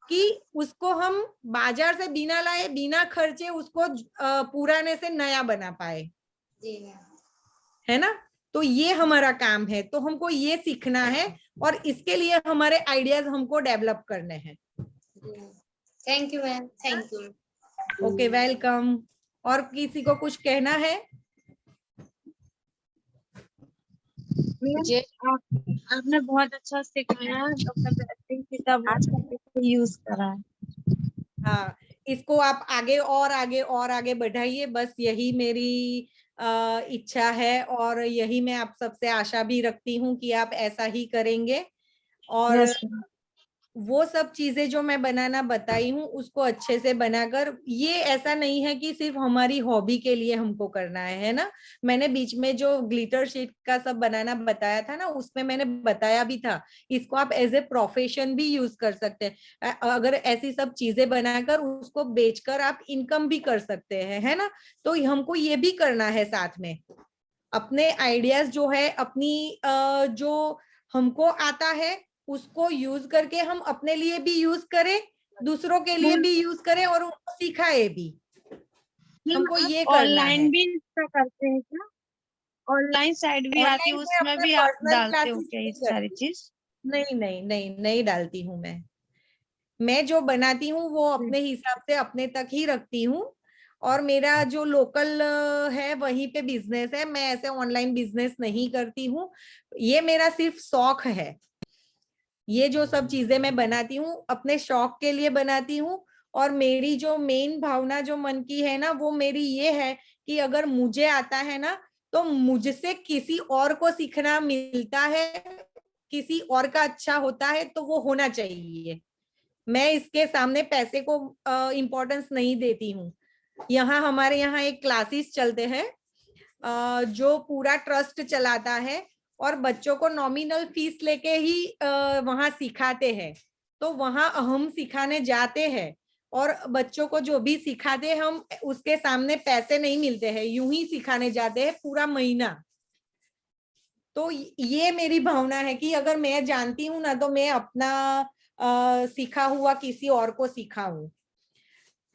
कि उसको हम बाजार से बिना लाए, बिना खर्चे उसको पुराने से नया बना पाए, जी मैम। है ना। तो ये हमारा काम है, तो हमको ये सीखना है और इसके लिए हमारे आइडियाज हमको डेवलप करने हैं। Thank you ma'am. Thank you. Okay welcome. और किसी को कुछ कहना है? मुझे आपने बहुत अच्छा सिखाया, किताब यूज करा है। हाँ, इसको आप आगे और आगे और आगे बढ़ाइए, बस यही मेरी इच्छा है और यही मैं आप सबसे आशा भी रखती हूँ कि आप ऐसा ही करेंगे। और Yes, वो सब चीजें जो मैं बनाना बताई हूँ उसको अच्छे से बनाकर, ये ऐसा नहीं है कि सिर्फ हमारी हॉबी के लिए हमको करना है ना। मैंने बीच में जो ग्लिटर शीट का सब बनाना बताया था ना, उसमें मैंने बताया भी था, इसको आप एज ए प्रोफेशन भी यूज कर सकते हैं। अगर ऐसी सब चीजें बनाकर उसको बेचकर आप इनकम भी कर सकते हैं, है ना। तो हमको ये भी करना है साथ में। अपने आइडियाज जो है, अपनी जो हमको आता है उसको यूज करके हम अपने लिए भी यूज करें, दूसरों के लिए भी यूज करें और उनको सिखाए भी। हमको ये करना है। ऑनलाइन भी इसका करते हैं क्या? ऑनलाइन साइट भी आती है, ऑनलाइन में उसमें अपने भी आप पर्सनल डालते हो क्लासेस क्या ये नहीं सारी करती। चीज? नहीं नहीं नहीं नहीं डालती हूँ मैं जो बनाती हूँ वो अपने हिसाब से अपने तक ही रखती हूँ। और मेरा जो लोकल है वहीं पे बिजनेस है, मैं ऐसे ऑनलाइन बिजनेस नहीं करती हूँ। ये मेरा सिर्फ शौक है। ये जो सब चीजें मैं बनाती हूँ अपने शौक के लिए बनाती हूँ। और मेरी जो मेन भावना जो मन की है ना, वो मेरी ये है कि अगर मुझे आता है ना तो मुझसे किसी और को सीखना मिलता है, किसी और का अच्छा होता है तो वो होना चाहिए। मैं इसके सामने पैसे को इम्पोर्टेंस नहीं देती हूँ। यहाँ हमारे यहाँ एक क्लासेस चलते हैं जो पूरा ट्रस्ट चलाता है और बच्चों को नॉमिनल फीस लेके ही वहां सिखाते हैं। तो वहां हम सिखाने जाते हैं और बच्चों को जो भी सिखाते हैं हम उसके सामने पैसे नहीं मिलते हैं, यूं ही सिखाने जाते हैं पूरा महीना। तो ये मेरी भावना है कि अगर मैं जानती हूँ ना तो मैं अपना सीखा हुआ किसी और को सिखाऊं।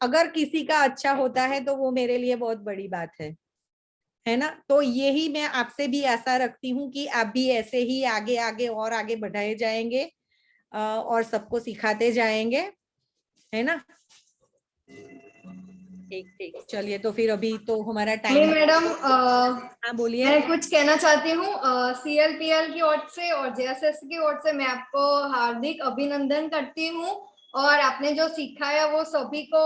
अगर किसी का अच्छा होता है तो वो मेरे लिए बहुत बड़ी बात है ना। तो यही मैं आपसे भी आशा रखती हूँ कि आप भी ऐसे ही आगे आगे और आगे बढ़ाए जाएंगे और सबको सिखाते जाएंगे, है ना। ठीक ठीक, चलिए तो फिर अभी तो हमारा टाइम। मैडम हाँ बोलिए। मैं कुछ कहना चाहती हूँ। CLPL की ओर से और JSS की ओर से मैं आपको हार्दिक अभिनंदन करती हूँ। और आपने जो सिखाया वो सभी को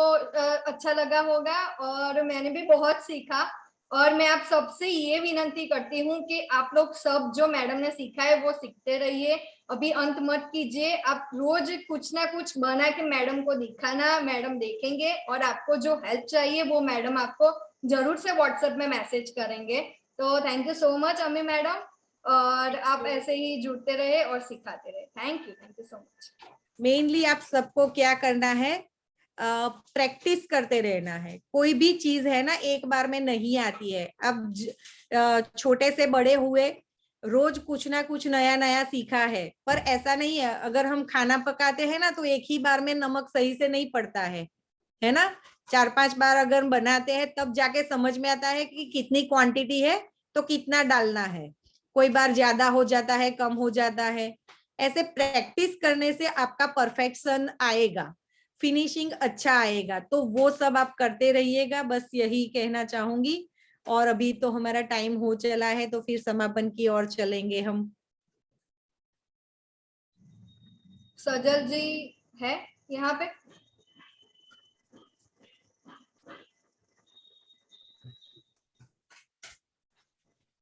अच्छा लगा होगा और मैंने भी बहुत सीखा। और मैं आप सबसे ये विनंती करती हूँ कि आप लोग सब जो मैडम ने सीखा है वो सीखते रहिए, अभी अंत मत कीजिए। आप रोज कुछ ना कुछ बना के मैडम को दिखाना, मैडम देखेंगे और आपको जो हेल्प चाहिए वो मैडम आपको जरूर से व्हाट्सएप में मैसेज करेंगे। तो थैंक यू सो मच अम्मी मैडम, और आप ऐसे ही जुड़ते रहे और सिखाते रहे। Thank you so much. Mainly आप सबको क्या करना है, प्रैक्टिस करते रहना है। कोई भी चीज है ना एक बार में नहीं आती है। अब छोटे से बड़े हुए, रोज कुछ ना कुछ नया नया सीखा है, पर ऐसा नहीं है अगर हम खाना पकाते हैं ना तो एक ही बार में नमक सही से नहीं पड़ता है ना। 4-5 बार अगर बनाते हैं तब जाके समझ में आता है कि कितनी क्वांटिटी है तो कितना डालना है। कोई बार ज्यादा हो जाता है, कम हो जाता है। ऐसे प्रैक्टिस करने से आपका परफेक्शन आएगा, फिनिशिंग अच्छा आएगा। तो वो सब आप करते रहिएगा, बस यही कहना चाहूंगी। और अभी तो हमारा टाइम हो चला है, तो फिर समापन की ओर चलेंगे हम। सजल जी है यहाँ पे?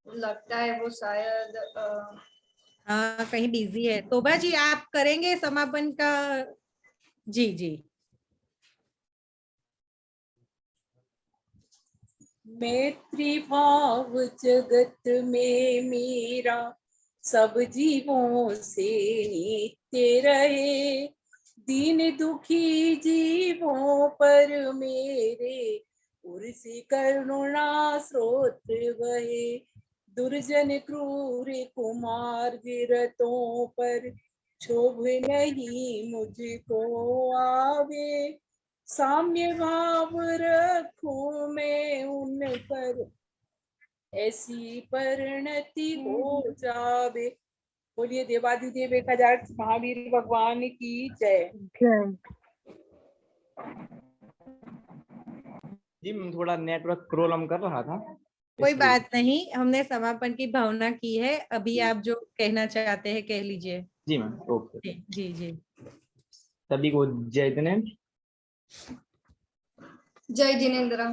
लगता है वो शायद हाँ कहीं बिजी है। तोबा जी आप करेंगे समापन का? जी जी। मैत्री भाव जगत में मेरा सब जीवों से नित्य रहे। दीन दुखी जीवों पर मेरे उर से करुणा स्रोत बहे। दुर्जन क्रूर कुमार गिरतों पर क्षोभ नहीं मुझको आवे। साम्य भाव रखूं मैं उन पर, ऐसी परिणति हो जावे। बोलिए देवाधिदेव 1000 महावीर भगवान की जय। जी मैम थोड़ा नेटवर्क प्रॉब्लम कर रहा था। कोई बात नहीं, हमने समापन की भावना की है। अभी आप जो कहना चाहते हैं कह लीजिए। जी मैम ओके। जी जी जी। सभी को जय जिनेंद्र। जय जिनेंद्र।